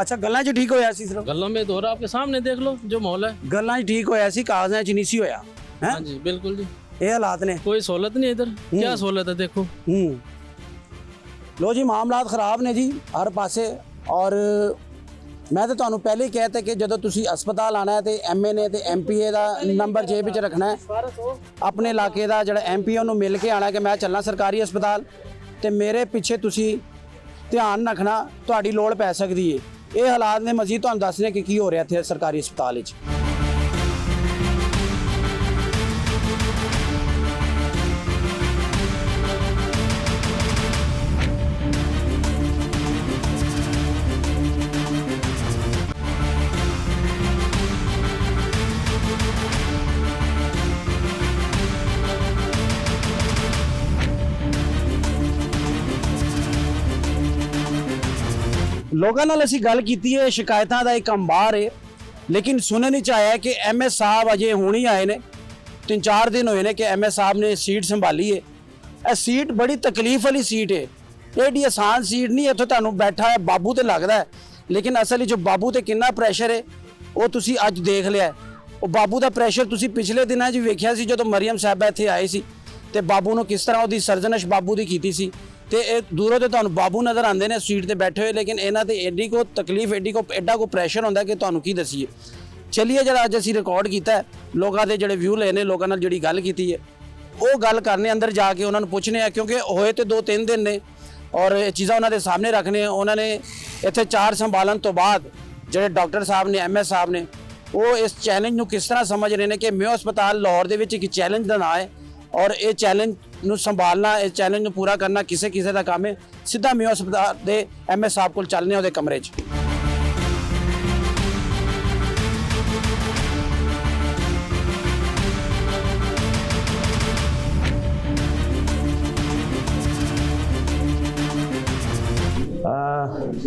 ਅੱਛਾ ਗੱਲਾਂ 'ਚ ਠੀਕ ਹੋਇਆ ਸੀ ਸਿਰਫ? गलों में तो हो रहा, आपके सामने देख लो जो माहौल है। ਗੱਲਾਂ 'ਚ ਠੀਕ ਹੋਇਆ ਸੀ, ਕਾਗਜ਼ਾਂ 'ਚ ਨਹੀਂ ਸੀ ਹੋਇਆ ਹੈ। हाँ जी बिल्कुल जी, ਇਹ ਹਾਲਾਤ ਨੇ। कोई सहूलत नहीं है इधर, क्या सहूलत है देखो। ਲੋ ਜੀ ਮਾਮਲਾਤ ਖਰਾਬ ਨੇ ਜੀ ਹਰ ਪਾਸੇ। ਔਰ ਮੈਂ ਤਾਂ ਤੁਹਾਨੂੰ ਪਹਿਲੇ ਹੀ ਕਹਿ ਤਾ ਕਿ ਜਦੋਂ ਤੁਸੀਂ ਹਸਪਤਾਲ ਆਣਾ ਹੈ ਤੇ ਐਮਏ ਨੇ ਤੇ ਐਮਪੀਏ ਦਾ ਨੰਬਰ ਜੇਬ ਵਿੱਚ ਰੱਖਣਾ ਹੈ। ਆਪਣੇ ਇਲਾਕੇ ਦਾ ਜਿਹੜਾ ਐਮਪੀ ਉਹਨੂੰ ਮਿਲ ਕੇ ਆਣਾ ਕਿ ਮੈਂ ਚੱਲਣਾ ਸਰਕਾਰੀ ਹਸਪਤਾਲ ਤੇ ਮੇਰੇ ਪਿੱਛੇ ਤੁਸੀਂ ਧਿਆਨ ਰੱਖਣਾ, ਤੁਹਾਡੀ ਲੋੜ ਪੈ ਸਕਦੀ ਹੈ। ਇਹ ਹਾਲਾਤ ਨੇ, ਮਜ਼ੀਦ ਤੁਹਾਨੂੰ ਦੱਸਣੇ ਕਿ ਕੀ ਹੋ ਰਿਹਾ ਇੱਥੇ ਸਰਕਾਰੀ ਹਸਪਤਾਲ ਵਿੱਚ। ਲੋਕਾਂ ਨਾਲ ਅਸੀਂ ਗੱਲ ਕੀਤੀ ਹੈ, ਸ਼ਿਕਾਇਤਾਂ ਦਾ ਇੱਕ ਅੰਬਾਰ ਹੈ, ਲੇਕਿਨ ਸੁਣਨ ਵਿੱਚ ਆਇਆ ਕਿ ਐਮਐਸ ਸਾਹਿਬ ਅਜੇ ਹੁਣ ਹੀ ਆਏ ਨੇ। 3-4 ਦਿਨ ਹੋਏ ਨੇ ਕਿ ਐਮਐਸ ਸਾਹਿਬ ਨੇ ਸੀਟ ਸੰਭਾਲੀ ਹੈ। ਇਹ ਸੀਟ ਬੜੀ ਤਕਲੀਫ ਵਾਲੀ ਸੀਟ ਹੈ, ਏਡੀ ਆਸਾਨ ਸੀਟ ਨਹੀਂ। ਇੱਥੇ ਤੁਹਾਨੂੰ ਬੈਠਾ ਹੈ ਬਾਬੂ ਤੇ ਲੱਗਦਾ ਹੈ, ਲੇਕਿਨ ਅਸਲ ਵਿੱਚ ਬਾਬੂ ਤੇ ਕਿੰਨਾ ਪ੍ਰੈਸ਼ਰ ਹੈ ਉਹ ਤੁਸੀਂ ਅੱਜ ਦੇਖ ਲਿਆ। ਉਹ ਬਾਬੂ ਦਾ ਪ੍ਰੈਸ਼ਰ ਤੁਸੀਂ ਪਿਛਲੇ ਦਿਨਾਂ 'ਚ ਵੇਖਿਆ ਸੀ ਜਦੋਂ ਮਰੀਮ ਸਾਹਿਬਾ ਇੱਥੇ ਆਏ ਸੀ ਤੇ ਬਾਬੂ ਨੂੰ ਕਿਸ ਤਰ੍ਹਾਂ ਉਹਦੀ ਸਰਜਨਸ਼ ਬਾਬੂ ਦੀ ਕੀਤੀ ਸੀ। ਤੇ ਇਹ ਦੂਰੋਂ ਤੇ ਤੁਹਾਨੂੰ ਬਾਬੂ ਨਜ਼ਰ ਆਉਂਦੇ ਨੇ ਸੀਟ ਤੇ ਬੈਠੇ ਹੋਏ, ਲੇਕਿਨ ਇਹਨਾਂ ਤੇ ਐਡੀ ਕੋ ਤਕਲੀਫ, ਐਡਾ ਕੋ ਪ੍ਰੈਸ਼ਰ ਹੁੰਦਾ ਕਿ ਤੁਹਾਨੂੰ ਕੀ ਦਸੀਏ। ਚਲਿਏ ਜਿਹੜਾ ਅੱਜ ਅਸੀਂ ਰਿਕਾਰਡ ਕੀਤਾ, ਲੋਕਾਂ ਦੇ ਜਿਹੜੇ ਵਿਊ ਲਏ ਨੇ, ਲੋਕਾਂ ਨਾਲ ਜਿਹੜੀ ਗੱਲ ਕੀਤੀ ਹੈ ਉਹ ਗੱਲ ਕਰਨੇ, ਅੰਦਰ ਜਾ ਕੇ ਉਹਨਾਂ ਨੂੰ ਪੁੱਛਣੇ ਆ, ਕਿਉਂਕਿ ਹੋਏ ਤੇ 2-3 ਦਿਨ ਨੇ ਔਰ ਇਹ ਚੀਜ਼ਾਂ ਉਹਨਾਂ ਦੇ ਸਾਹਮਣੇ ਰੱਖਣੇ। ਉਹਨਾਂ ਨੇ ਇੱਥੇ 4 ਸੰਭਾਲਣ ਤੋਂ ਬਾਅਦ ਜਿਹੜੇ ਡਾਕਟਰ ਸਾਹਿਬ ਨੇ, ਐਮਐਸ ਸਾਹਿਬ ਨੇ, ਉਹ ਇਸ ਚੈਲੰਜ ਨੂੰ ਕਿਸ ਤਰ੍ਹਾਂ ਸਮਝ ਰਹੇ ਨੇ ਕਿ ਮੇਓ ਹਸਪਤਾਲ ਲਾਹੌਰ ਦੇ ਵਿੱਚ ਇੱਕ ਚੈਲੰਜ ਦਾ ਨਾਂ ਹੈ ਔਰ ਇਹ ਚੈਲੰਜ ਨੂੰ ਸੰਭਾਲਣਾ, ਇਸ ਚੈਲੰਜ ਨੂੰ ਪੂਰਾ ਕਰਨਾ ਕਿਸੇ ਦਾ ਕੰਮ ਹੈ। ਸਿੱਧਾ ਮੇਓ ਹਸਪਤਾਲ ਦੇ ਐਮਐਸ ਸਾਹਿਬ ਕੋਲ ਚੱਲਨੇ ਉਹਦੇ ਕਮਰੇ 'ਚ।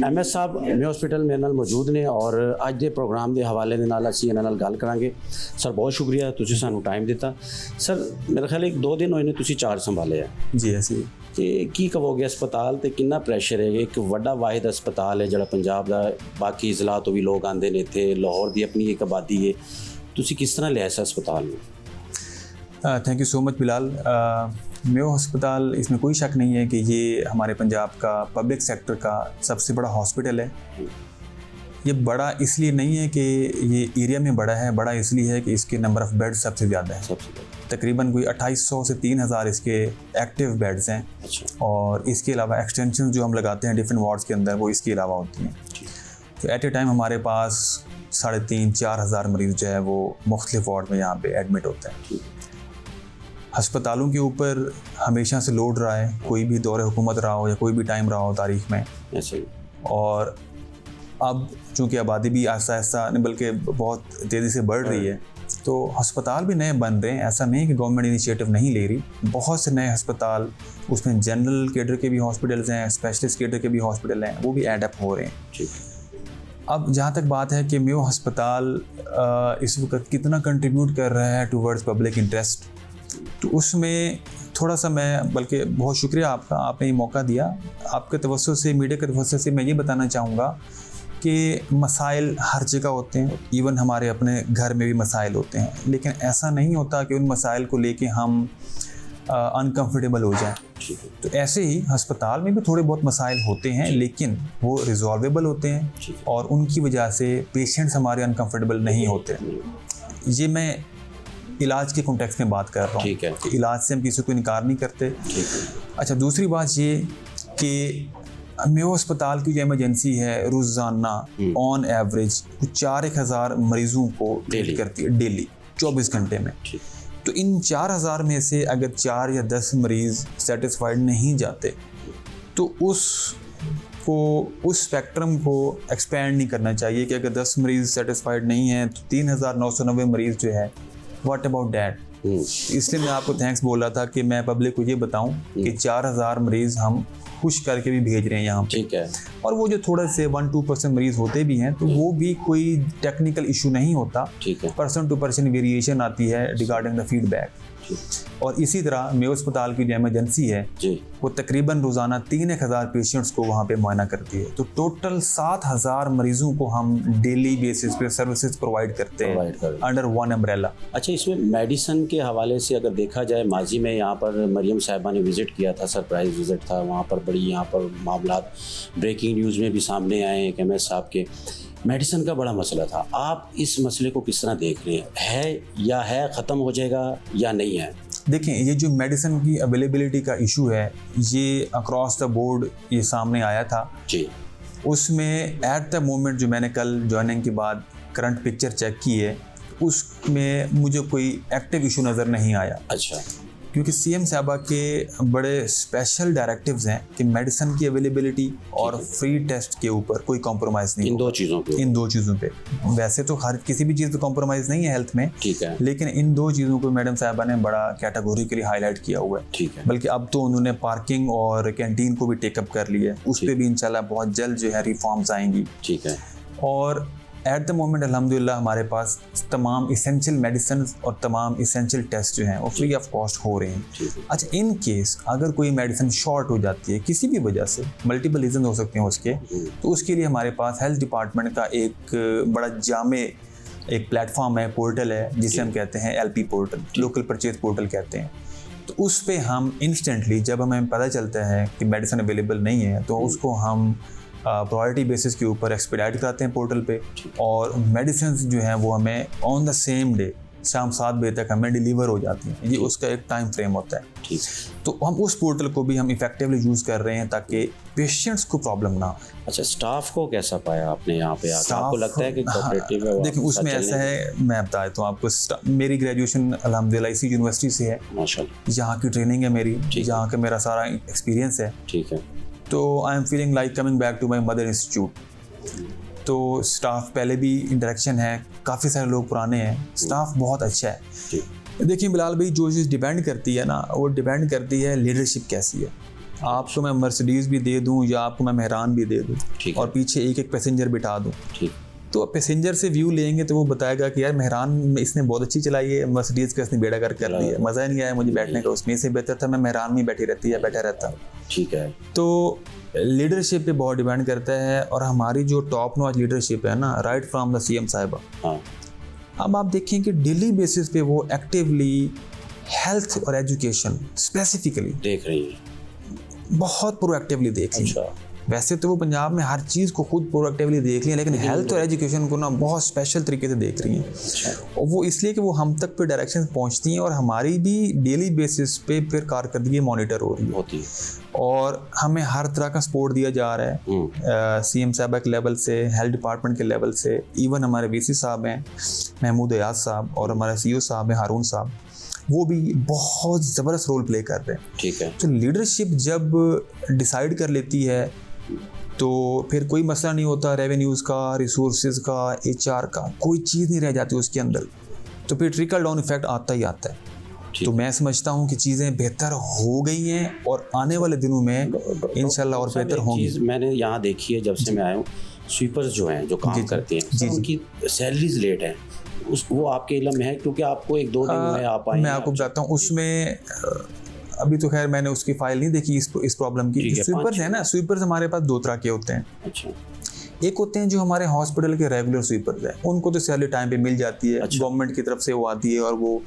ਐਮਐਸ ਸਾਹਿਬ ਮੇਓ ਹਸਪੀਟਲ ਮੇਰੇ ਨਾਲ ਮੌਜੂਦ ਨੇ ਔਰ ਅੱਜ ਦੇ ਪ੍ਰੋਗਰਾਮ ਦੇ ਹਵਾਲੇ ਦੇ ਨਾਲ ਅਸੀਂ ਇਹਨਾਂ ਨਾਲ ਗੱਲ ਕਰਾਂਗੇ। ਸਰ ਬਹੁਤ ਸ਼ੁਕਰੀਆ ਤੁਸੀਂ ਸਾਨੂੰ ਟਾਈਮ ਦਿੱਤਾ। ਸਰ ਮੇਰੇ ਖਿਆਲ 1-2 ਦਿਨ ਹੋਏ ਨੇ ਤੁਸੀਂ 4 ਸੰਭਾਲੇ ਆ ਜੀ ਅਸੀਂ, ਤੇ ਕੀ ਕਹੋਗੇ ਹਸਪਤਾਲ ਤੇ ਕਿੰਨਾ ਪ੍ਰੈਸ਼ਰ ਹੈ? ਇੱਕ ਵੱਡਾ ਵਾਹਿਦ ਹਸਪਤਾਲ ਹੈ ਜਿਹੜਾ ਪੰਜਾਬ ਦਾ, ਬਾਕੀ ਜ਼ਿਲ੍ਹਾ ਤੋਂ ਵੀ ਲੋਕ ਆਉਂਦੇ ਨੇ ਇੱਥੇ, ਲਾਹੌਰ ਦੀ ਆਪਣੀ ਇੱਕ ਆਬਾਦੀ ਹੈ, ਤੁਸੀਂ ਕਿਸ ਤਰ੍ਹਾਂ ਲਿਆ ਇਸ ਹਸਪਤਾਲ ਨੂੰ? Thank you so much Bilal. Mayo हस्पताल, इसमें कोई शक नहीं है कि ये हमारे पंजाब का पब्लिक सेक्टर का सबसे बड़ा हॉस्पिटल है। ये बड़ा इसलिए नहीं है कि ये एरिया में बड़ा है, बड़ा इसलिए है कि इसके नंबर ऑफ़ बेड सबसे ज़्यादा है। तकरीबन कोई 2800 से 3000 इसके एक्टिव बेड्स हैं। और इसके अलावा एक्सटेंशन जो हम लगाते हैं डिफरेंट वार्ड्स के अंदर, वो इसके अलावा होती हैं। तो एट ए टाइम हमारे पास 3500-4 हज़ार मरीज़ जो है वो मुख्तलिफ वार्ड में यहाँ पे एडमिट होते हैं। अस्पतालों के ऊपर हमेशा से लोड रहा है, कोई भी दौरे हुकूमत रहा हो या कोई भी टाइम रहा हो तारीख़ में ऐसे। और अब चूँकि आबादी भी आहिस्ता आहिस्ता बल्कि बहुत तेज़ी से बढ़ रही है, तो अस्पताल भी नए बन रहे हैं। ऐसा नहीं कि गवर्नमेंट इनिशिएटिव नहीं ले रही, बहुत से नए अस्पताल, उसमें जनरल केडर के भी हॉस्पिटल्स हैं, स्पेशलिस्ट केडर के भी हॉस्पिटल हैं, वो भी एडअप हो रहे हैं। अब जहाँ तक बात है कि मेयो हस्पताल इस वक्त कितना कंट्रीब्यूट कर रहा है टूवर्ड्स पब्लिक इंटरेस्ट, तो उसमें थोड़ा सा मैं, बल्कि बहुत शुक्रिया आपका, आपने ये मौका दिया। आपके तवज्जो से, मीडिया के तवज्जो से मैं ये बताना चाहूँगा कि मसाइल हर जगह होते हैं, इवन हमारे अपने घर में भी मसाइल होते हैं, लेकिन ऐसा नहीं होता कि उन मसाइल को लेके हम अनकम्फर्टेबल हो जाएं। तो ऐसे ही अस्पताल में भी थोड़े बहुत मसाइल होते हैं, लेकिन वो रिजॉल्वेबल होते हैं और उनकी वजह से पेशेंट्स हमारे अनकम्फर्टेबल नहीं होते। ये मैं इलाज के कॉन्टेक्स्ट में बात कर रहा हूँ, ठीक है, कि इलाज से हम किसी को इनकार नहीं करते। अच्छा, दूसरी बात ये कि मेयो अस्पताल की जो इमरजेंसी है रोज़ाना ऑन एवरेज 4,000 मरीज़ों को ट्रीट करती है डेली 24 घंटे में। तो इन 4,000 में से अगर 4 या 10 मरीज़ सेटिस्फाइड नहीं जाते तो उस स्पेक्ट्रम को एक्सपेंड नहीं करना चाहिए कि अगर 10 मरीज़ सेटिस्फाइड नहीं हैं तो 3,990 मरीज़ जो है व्हाट अबाउट दैट। इसलिए मैं आपको थैंक्स बोल रहा था कि मैं पब्लिक को ये बताऊं कि 4,000 मरीज़ हम खुश करके भी भेज रहे हैं यहाँ पे। ठीक है। और वो जो थोड़े से 1-2% मरीज़ होते भी हैं तो वो भी कोई टेक्निकल इशू नहीं होता। ठीक है। पर्सन टू पर्सन वेरिएशन आती है रिगार्डिंग द फीडबैक। और इसी तरह मेयो अस्पताल की जो इमरजेंसी है वो तकरीबन रोज़ाना 3,000 पेशेंट्स को वहाँ पे मुआयना करती है। तो टोटल 7,000 मरीज़ों को हम डेली बेसिस पे सर्विसेज प्रोवाइड करते हैं अंडर वन अम्ब्रेला। अच्छा, इसमें मेडिसन के हवाले से अगर देखा जाए, माजी में यहाँ पर मरियम साहिबा ने विज़िट किया था, सरप्राइज विज़िट था, वहाँ पर बड़ी यहाँ पर मामला ब्रेकिंग न्यूज़ में भी सामने आए हैं MS साहब के। मेडिसन का बड़ा मसला था, आप इस मसले को किस तरह देख रहे हैं? है ख़त्म हो जाएगा या नहीं है? देखें, ये जो मेडिसिन की अवेलेबिलिटी का इशू है ये अक्रॉस द बोर्ड ये सामने आया था जी। उसमें एट द मोमेंट जो मैंने कल ज्वाइनिंग के बाद करंट पिक्चर चेक की है उसमें मुझे कोई एक्टिव इशू नज़र नहीं आया। अच्छा। क्योंकि CM साहबा के बड़े स्पेशल डायरेक्टिव्स हैं कि मेडिसिन की अवेलेबिलिटी और फ्री टेस्ट के ऊपर कोई कॉम्प्रोमाइज़ नहीं। इन दो चीज़ों पे वैसे तो हर किसी भी चीज़ पे कॉम्प्रोमाइज़ नहीं है हेल्थ में। ठीक है। लेकिन इन 2 चीज़ों को मैडम साहबा ने बड़ा कैटेगोरिकली हाईलाइट किया हुआ है। ठीक है। बल्कि अब तो उन्होंने पार्किंग और कैंटीन को भी टेकअप कर लिया है, उस पर भी इंशाल्लाह बहुत जल्द जो है रिफॉर्म्स आएंगी। ठीक है। और एट द मोमेंट अल्हम्दुलिल्लाह हमारे पास तमाम इसेंशियल मेडिसिन और तमाम इसेंशियल टेस्ट जो हैं वो फ्री ऑफ कॉस्ट हो रहे हैं। अच्छा, इन केस अगर कोई मेडिसिन शॉर्ट हो जाती है किसी भी वजह से, मल्टीपल रीज़न हो सकते हैं उसके, तो उसके लिए हमारे पास हेल्थ डिपार्टमेंट का एक बड़ा जामे एक प्लेटफॉर्म है, पोर्टल है, जिसे हम कहते हैं LP portal, local purchase portal कहते हैं। तो उस पे हम इंस्टेंटली जब हमें पता चलता है कि मेडिसिन अवेलेबल नहीं है तो उसको हम प्रायोरिटी बेसिस के ऊपर एक्सपीडाइट कराते हैं पोर्टल पे, और मेडिसिन जो हैं वो हमें ऑन द सेम डे शाम 7 बजे तक हमें डिलीवर हो जाती हैं। ये उसका एक टाइम फ्रेम होता है। ठीक। तो हम उस पोर्टल को भी हम इफेक्टिवली यूज़ कर रहे हैं ताकि पेशेंट्स को प्रॉब्लम ना। अच्छा, स्टाफ को कैसा पाया आपने यहाँ पे आकर? आपको लगता है कि कोऑपरेटिव है? देखिए, उसमें ऐसा है, मैं बता देता हूँ आपको, मेरी ग्रेजुएशन अल्हम्दुलिल्लाह इसी यूनिवर्सिटी से है, माशाल्लाह, यहाँ की ट्रेनिंग है मेरी, यहाँ का मेरा सारा एक्सपीरियंस है। ठीक है। तो I am feeling like coming back to my mother institute. तो स्टाफ पहले भी इंटरेक्शन है, काफ़ी सारे लोग पुराने हैं, स्टाफ बहुत अच्छा है। देखिए बिलाल भाई, जो चीज़ डिपेंड करती है ना, वो डिपेंड करती है लीडरशिप कैसी है। आपको मैं मर्सिडीज़ भी दे दूँ या आपको मैं मेहरान भी दे दूँ और पीछे एक पैसेंजर बिठा दूँ, तो पैसेंजर से व्यू लेंगे तो वो बताएगा कि यार मेहरान इसने बहुत अच्छी चलाई है, मर्सिडीज़ का इसने बेड़ा कर दिया, मज़ा नहीं आया मुझे बैठने का, उसमें से बेहतर था मैं मेहरान में बैठा रहता। ठीक है। तो लीडरशिप पे बहुत डिपेंड करता है, और हमारी जो टॉप नॉच लीडरशिप है ना, राइट फ्रॉम द CM साहिबा, अब आप देखें कि डेली बेसिस पे वो एक्टिवली हेल्थ और एजुकेशन स्पेसिफिकली देख रही है, बहुत प्रोएक्टिवली देख रही है। वैसे तो वो पंजाब में हर चीज़ को खुद प्रोएक्टिवली देख रही हैं, लेकिन हेल्थ और एजुकेशन को ना बहुत स्पेशल तरीके से देख रही हैं। और वो इसलिए कि वो हम तक पे डायरेक्शन पहुंचती हैं और हमारी भी डेली बेसिस पे फिर कारकर्दगी मॉनिटर हो रही होती है, और हमें हर तरह का सपोर्ट दिया जा रहा है CM साहबा के लेवल से, हेल्थ डिपार्टमेंट के लेवल से, इवन हमारे VC साहब हैं महमूद अयाज साहब, और हमारे CEO साहब हैं हारून साहब, वो भी बहुत ज़बरदस्त रोल प्ले कर रहे हैं। ठीक है। तो लीडरशिप जब डिसाइड कर लेती है तो फिर कोई मसला नहीं होता, रेवेन्यूज़ का, रिसोर्सेज का, HR का, कोई चीज़ नहीं रह जाती उसके अंदर, तो फिर ट्रिकल डाउन इफेक्ट आता ही आता है। तो मैं समझता हूँ कि चीज़ें बेहतर हो गई हैं और आने वाले दिनों में इंशाल्लाह और बेहतर होंगी। मैंने यहाँ देखी है जब से मैं आया हूँ, स्वीपर्स जो हैं जो काम करते हैं उनकी सैलरीज लेट है, वो आपके इल्म में है? क्योंकि आपको 1-2 दिन में आप आए, मैं आपको बताता हूँ, उसमें अभी तो खैर मैंने उसकी फाइल नहीं देखी इस प्रॉब्लम की। स्वीपर्स है ना, स्वीपर्स हमारे पास 2 तरह के होते हैं। अच्छा। एक होते हैं जो हमारे हॉस्पिटल के रेगुलर स्वीपर्स हैं, उनको तो सैलरी टाइम पे मिल जाती है, गवर्नमेंट की तरफ से वो आती है और वो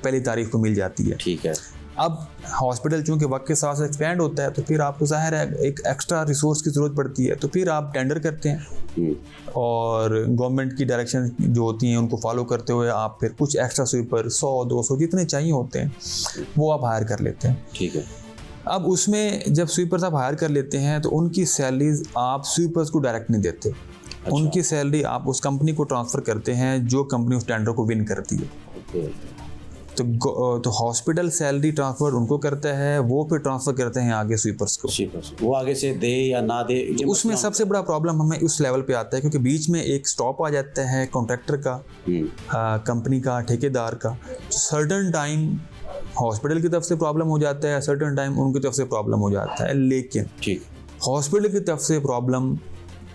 पहली तारीख को मिल जाती है। ठीक है। अब हॉस्पिटल चूँकि वक्त के साथ एक्सपेंड होता है तो फिर आपको ज़ाहिर है एक एक्स्ट्रा रिसोर्स की ज़रूरत पड़ती है, तो फिर आप टेंडर करते हैं और गवर्नमेंट की डायरेक्शन जो होती हैं उनको फॉलो करते हुए आप फिर कुछ एक्स्ट्रा स्वीपर 100-200 जितने चाहिए होते हैं वो आप हायर कर लेते हैं। ठीक है। अब उसमें जब स्वीपर्स आप हायर कर लेते हैं तो उनकी सैलरीज आप स्वीपर्स को डायरेक्ट नहीं देते। उनकी सैलरी आप उस कंपनी को ट्रांसफ़र करते हैं जो कंपनी उस टेंडर को विन करती है। तो हॉस्पिटल सैलरी ट्रांसफ़र उनको करता है, वो फिर ट्रांसफ़र करते हैं आगे स्वीपर्स को। वो आगे से दे या ना दे, तो उसमें सबसे बड़ा प्रॉब्लम हमें उस लेवल पे आता है क्योंकि बीच में एक स्टॉप आ जाता है कॉन्ट्रैक्टर का, कंपनी का, ठेकेदार का। सर्टन टाइम हॉस्पिटल की तरफ से प्रॉब्लम हो जाता है, सर्टन टाइम उनकी तरफ से प्रॉब्लम हो जाता है। लेकिन ठीक, हॉस्पिटल की तरफ से प्रॉब्लम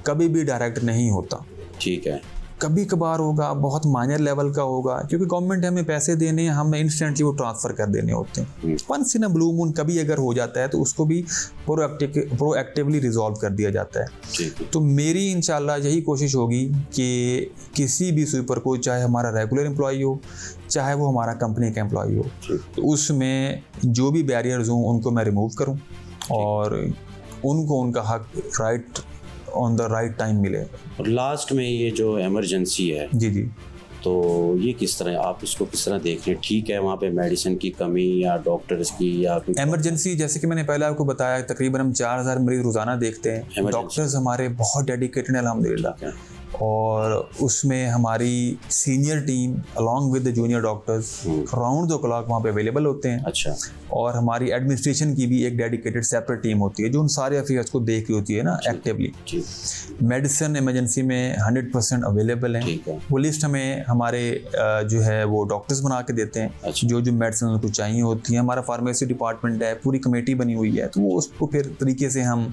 कभी भी डायरेक्ट नहीं होता। ठीक है, कभी कभार होगा, बहुत माइनर लेवल का होगा, क्योंकि गवर्नमेंट हमें पैसे देने हैं, हमें इंस्टेंटली वो ट्रांसफ़र कर देने होते हैं। Once in a blue moon कभी अगर हो जाता है तो उसको भी प्रोएक्टिवली रिजॉल्व कर दिया जाता है। तो मेरी इंशाल्लाह यही कोशिश होगी कि किसी भी स्वीपर को, चाहे हमारा रेगुलर एम्प्लॉई हो, चाहे वो हमारा कंपनी का एम्प्लॉई हो, तो उसमें जो भी बैरियर्स हों उनको मैं रिमूव करूँ और उनको उनका हक right on the right time मिले। और लास्ट में ये जो इमरजेंसी है, जी जी, तो ये किस तरह आप इसको किस तरह देख रहे हैं? ठीक है, वहाँ पे मेडिसिन की कमी या डॉक्टर्स की या कोई इमरजेंसी, जैसे कि मैंने पहले आपको बताया, तकरीबन हम 4000 मरीज रोज़ाना देखते हैं। डॉक्टर्स हमारे बहुत डेडिकेटेड हैं अल्हम्दुलिल्लाह, और उसमें हमारी senior team along with the junior doctors round the clock वहाँ पे अवेलेबल होते हैं। अच्छा। और हमारी एडमिनिस्ट्रेशन की भी एक डेडिकेटेड सेपरेट टीम होती है जो उन सारे अफेयर्स को देख रही होती है ना एक्टिवली। मेडिसिन इमरजेंसी में 100% अवेलेबल है। वो लिस्ट हमें हमारे जो है वो डॉक्टर्स बना के देते हैं। अच्छा। जो जो मेडिसिन उनको चाहिए होती है। हमारा फार्मेसी डिपार्टमेंट है, पूरी कमेटी बनी हुई है, तो वो उसको फिर तरीके से हम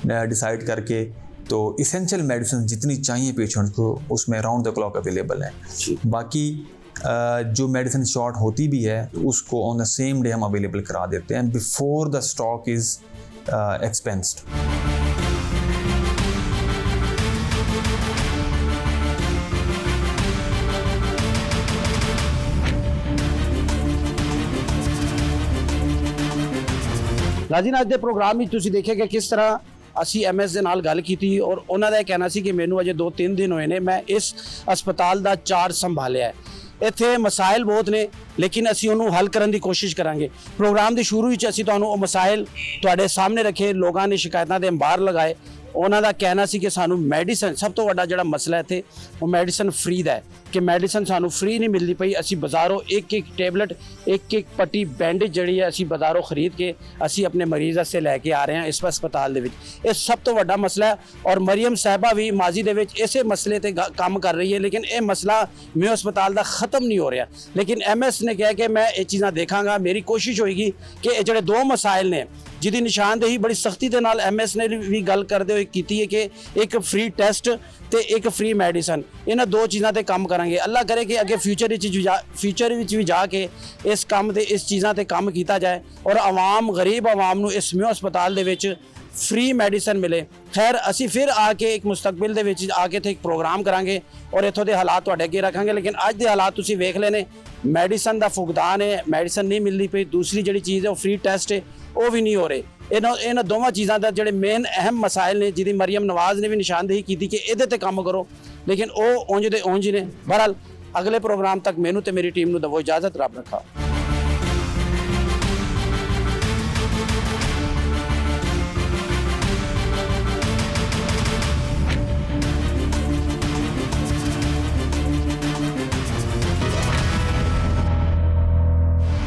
डिसाइड करके, तो इसेंशियल मेडिसिन जितनी चाहिए पेशेंट को उसमें राउंड द क्लॉक अवेलेबल है। बाकी जो मेडिसिन शॉर्ट होती भी है तो उसको ऑन द सेम डे हम अवेलेबल करा देते हैं बिफोर द स्टॉक इज एक्सपेंस्ड। नाज़रीन, ਅੱਜ ਦੇ ਪ੍ਰੋਗਰਾਮ ਵਿੱਚ ਤੁਸੀਂ ਦੇਖਿਆ ਕਿ ਕਿਸ ਤਰ੍ਹਾਂ ਅਸੀਂ ਐਮਐਸ ਦੇ ਨਾਲ ਗੱਲ ਕੀਤੀ ਔਰ ਉਹਨਾਂ ਦਾ ਇਹ ਕਹਿਣਾ ਸੀ ਕਿ ਮੈਨੂੰ ਅਜੇ 2-3 ਦਿਨ ਹੋਏ ਨੇ, ਮੈਂ ਇਸ ਹਸਪਤਾਲ ਦਾ ਚਾਰਜ ਸੰਭਾਲਿਆ ਹੈ। ਇੱਥੇ ਮਸਾਇਲ ਬਹੁਤ ਨੇ, ਲੇਕਿਨ ਅਸੀਂ ਉਹਨੂੰ ਹੱਲ ਕਰਨ ਦੀ ਕੋਸ਼ਿਸ਼ ਕਰਾਂਗੇ। ਪ੍ਰੋਗਰਾਮ ਦੇ ਸ਼ੁਰੂ ਵਿੱਚ ਅਸੀਂ ਤੁਹਾਨੂੰ ਉਹ ਮਸਾਇਲ ਤੁਹਾਡੇ ਸਾਹਮਣੇ ਰੱਖੇ, ਲੋਕਾਂ ਨੇ ਸ਼ਿਕਾਇਤਾਂ ਦੇ ਅੰਬਾਰ ਲਗਾਏ। ਉਹਨਾਂ ਦਾ ਕਹਿਣਾ ਸੀ ਕਿ ਸਾਨੂੰ ਮੈਡੀਸਨ, ਸਭ ਤੋਂ ਵੱਡਾ ਜਿਹੜਾ ਮਸਲਾ ਇੱਥੇ ਉਹ ਮੈਡੀਸਨ ਫ੍ਰੀ ਦਾ ਹੈ ਕਿ ਮੈਡੀਸਨ ਸਾਨੂੰ ਫ੍ਰੀ ਨਹੀਂ ਮਿਲਦੀ ਪਈ। ਅਸੀਂ ਬਾਜ਼ਾਰੋਂ ਇੱਕ ਟੇਬਲੇਟ, ਇੱਕ ਪੱਟੀ, ਬੈਂਡੇਜ ਜਿਹੜੀ ਹੈ ਅਸੀਂ ਬਾਜ਼ਾਰੋਂ ਖਰੀਦ ਕੇ ਅਸੀਂ ਆਪਣੇ ਮਰੀਜ਼ ਵਾਸਤੇ ਲੈ ਕੇ ਆ ਰਹੇ ਹਾਂ ਇਸ ਹਸਪਤਾਲ ਦੇ ਵਿੱਚ। ਇਹ ਸਭ ਤੋਂ ਵੱਡਾ ਮਸਲਾ ਹੈ ਔਰ ਮਰੀਮ ਸਾਹਿਬਾ ਵੀ ਮਾਜ਼ੀ ਦੇ ਵਿੱਚ ਇਸੇ ਮਸਲੇ ਤੇ ਕੰਮ ਕਰ ਰਹੀ ਹੈ, ਲੇਕਿਨ ਇਹ ਮਸਲਾ ਮੇਓ ਹਸਪਤਾਲ ਦਾ ਖਤਮ ਨਹੀਂ ਹੋ ਰਿਹਾ। ਲੇਕਿਨ ਐਮਐਸ ਨੇ ਕਿਹਾ ਕਿ ਮੈਂ ਇਹ ਚੀਜ਼ਾਂ ਦੇਖਾਂਗਾ। ਮੇਰੀ ਕੋਸ਼ਿਸ਼ ਹੋਏਗੀ ਕਿ ਇਹ ਜਿਹੜੇ ਦੋ ਮਸਾਇਲ ਨੇ ਜਿਹਦੀ ਨਿਸ਼ਾਨਦੇਹੀ ਬੜੀ ਸਖਤੀ ਦੇ ਨਾਲ ਐਮਐਸ ਨੇ ਵੀ ਗੱਲ ਕਰਦੇ ਹੋਏ ਕੀਤੀ ਹੈ ਕਿ ਇੱਕ ਫ੍ਰੀ ਟੈਸਟ ਤੇ ਇੱਕ ਫ੍ਰੀ ਮੈਡੀਸਨ, ਇਹਨਾਂ ਦੋ ਚੀਜ਼ਾਂ ਤੇ ਕੰਮ ਕਰਾਂਗੇ। ਅੱਲਾ ਕਰੇ ਕਿ ਅੱਗੇ ਫਿਊਚਰ ਵਿੱਚ ਵੀ ਜਾ ਕੇ ਇਸ ਕੰਮ ਤੇ ਇਸ ਚੀਜ਼ਾਂ ਤੇ ਕੰਮ ਕੀਤਾ ਜਾਏ ਔਰ ਆਵਾਮ, ਗਰੀਬ ਆਵਾਮ ਨੂੰ ਇਸ ਮੇਓ ਹਸਪਤਾਲ ਦੇ ਵਿੱਚ ਫ੍ਰੀ ਮੈਡੀਸਨ ਮਿਲੇ। ਖੈਰ, ਅਸੀਂ ਫਿਰ ਆ ਕੇ ਇੱਕ ਮੁਸਤਕਬਲ ਦੇ ਵਿੱਚ ਆ ਕੇ ਇੱਥੇ ਇੱਕ ਪ੍ਰੋਗਰਾਮ ਕਰਾਂਗੇ ਔਰ ਇੱਥੋਂ ਦੇ ਹਾਲਾਤ ਤੁਹਾਡੇ ਅੱਗੇ ਰੱਖਾਂਗੇ। ਲੇਕਿਨ ਅੱਜ ਦੇ ਹਾਲਾਤ ਤੁਸੀਂ ਵੇਖ ਲਏ ਨੇ, ਮੈਡੀਸਨ ਦਾ ਫੁਕਦਾਨ ਹੈ, ਮੈਡੀਸਨ ਨਹੀਂ ਮਿਲਦੀ ਪਈ। ਦੂਸਰੀ ਜਿਹੜੀ ਚੀਜ਼ ਹੈ ਉਹ ਫ੍ਰੀ ਟੈਸਟ ਹੈ, ਉਹ ਵੀ ਨਹੀਂ ਹੋ ਰਹੇ। ਇਹਨਾਂ ਦੋਵਾਂ ਚੀਜ਼ਾਂ ਦਾ ਜਿਹੜੇ ਮੇਨ ਅਹਿਮ ਮਸਾਇਲ ਨੇ, ਜਿਹਦੀ ਮਰੀਮ ਨਵਾਜ਼ ਨੇ ਵੀ ਨਿਸ਼ਾਨਦੇਹੀ ਕੀਤੀ ਕਿ ਇਹਦੇ ਤੇ ਕੰਮ ਕਰੋ, ਲੇਕਿਨ ਉਹ ਉਂਝ ਦੇ ਉਂਝ ਨੇ। ਬਹਰਹਾਲ, ਅਗਲੇ ਪ੍ਰੋਗਰਾਮ ਤੱਕ ਮੈਨੂੰ ਤੇ ਮੇਰੀ ਟੀਮ ਨੂੰ ਦਵੋ ਇਜਾਜ਼ਤ। ਰੱਬ ਰੱਖਾ।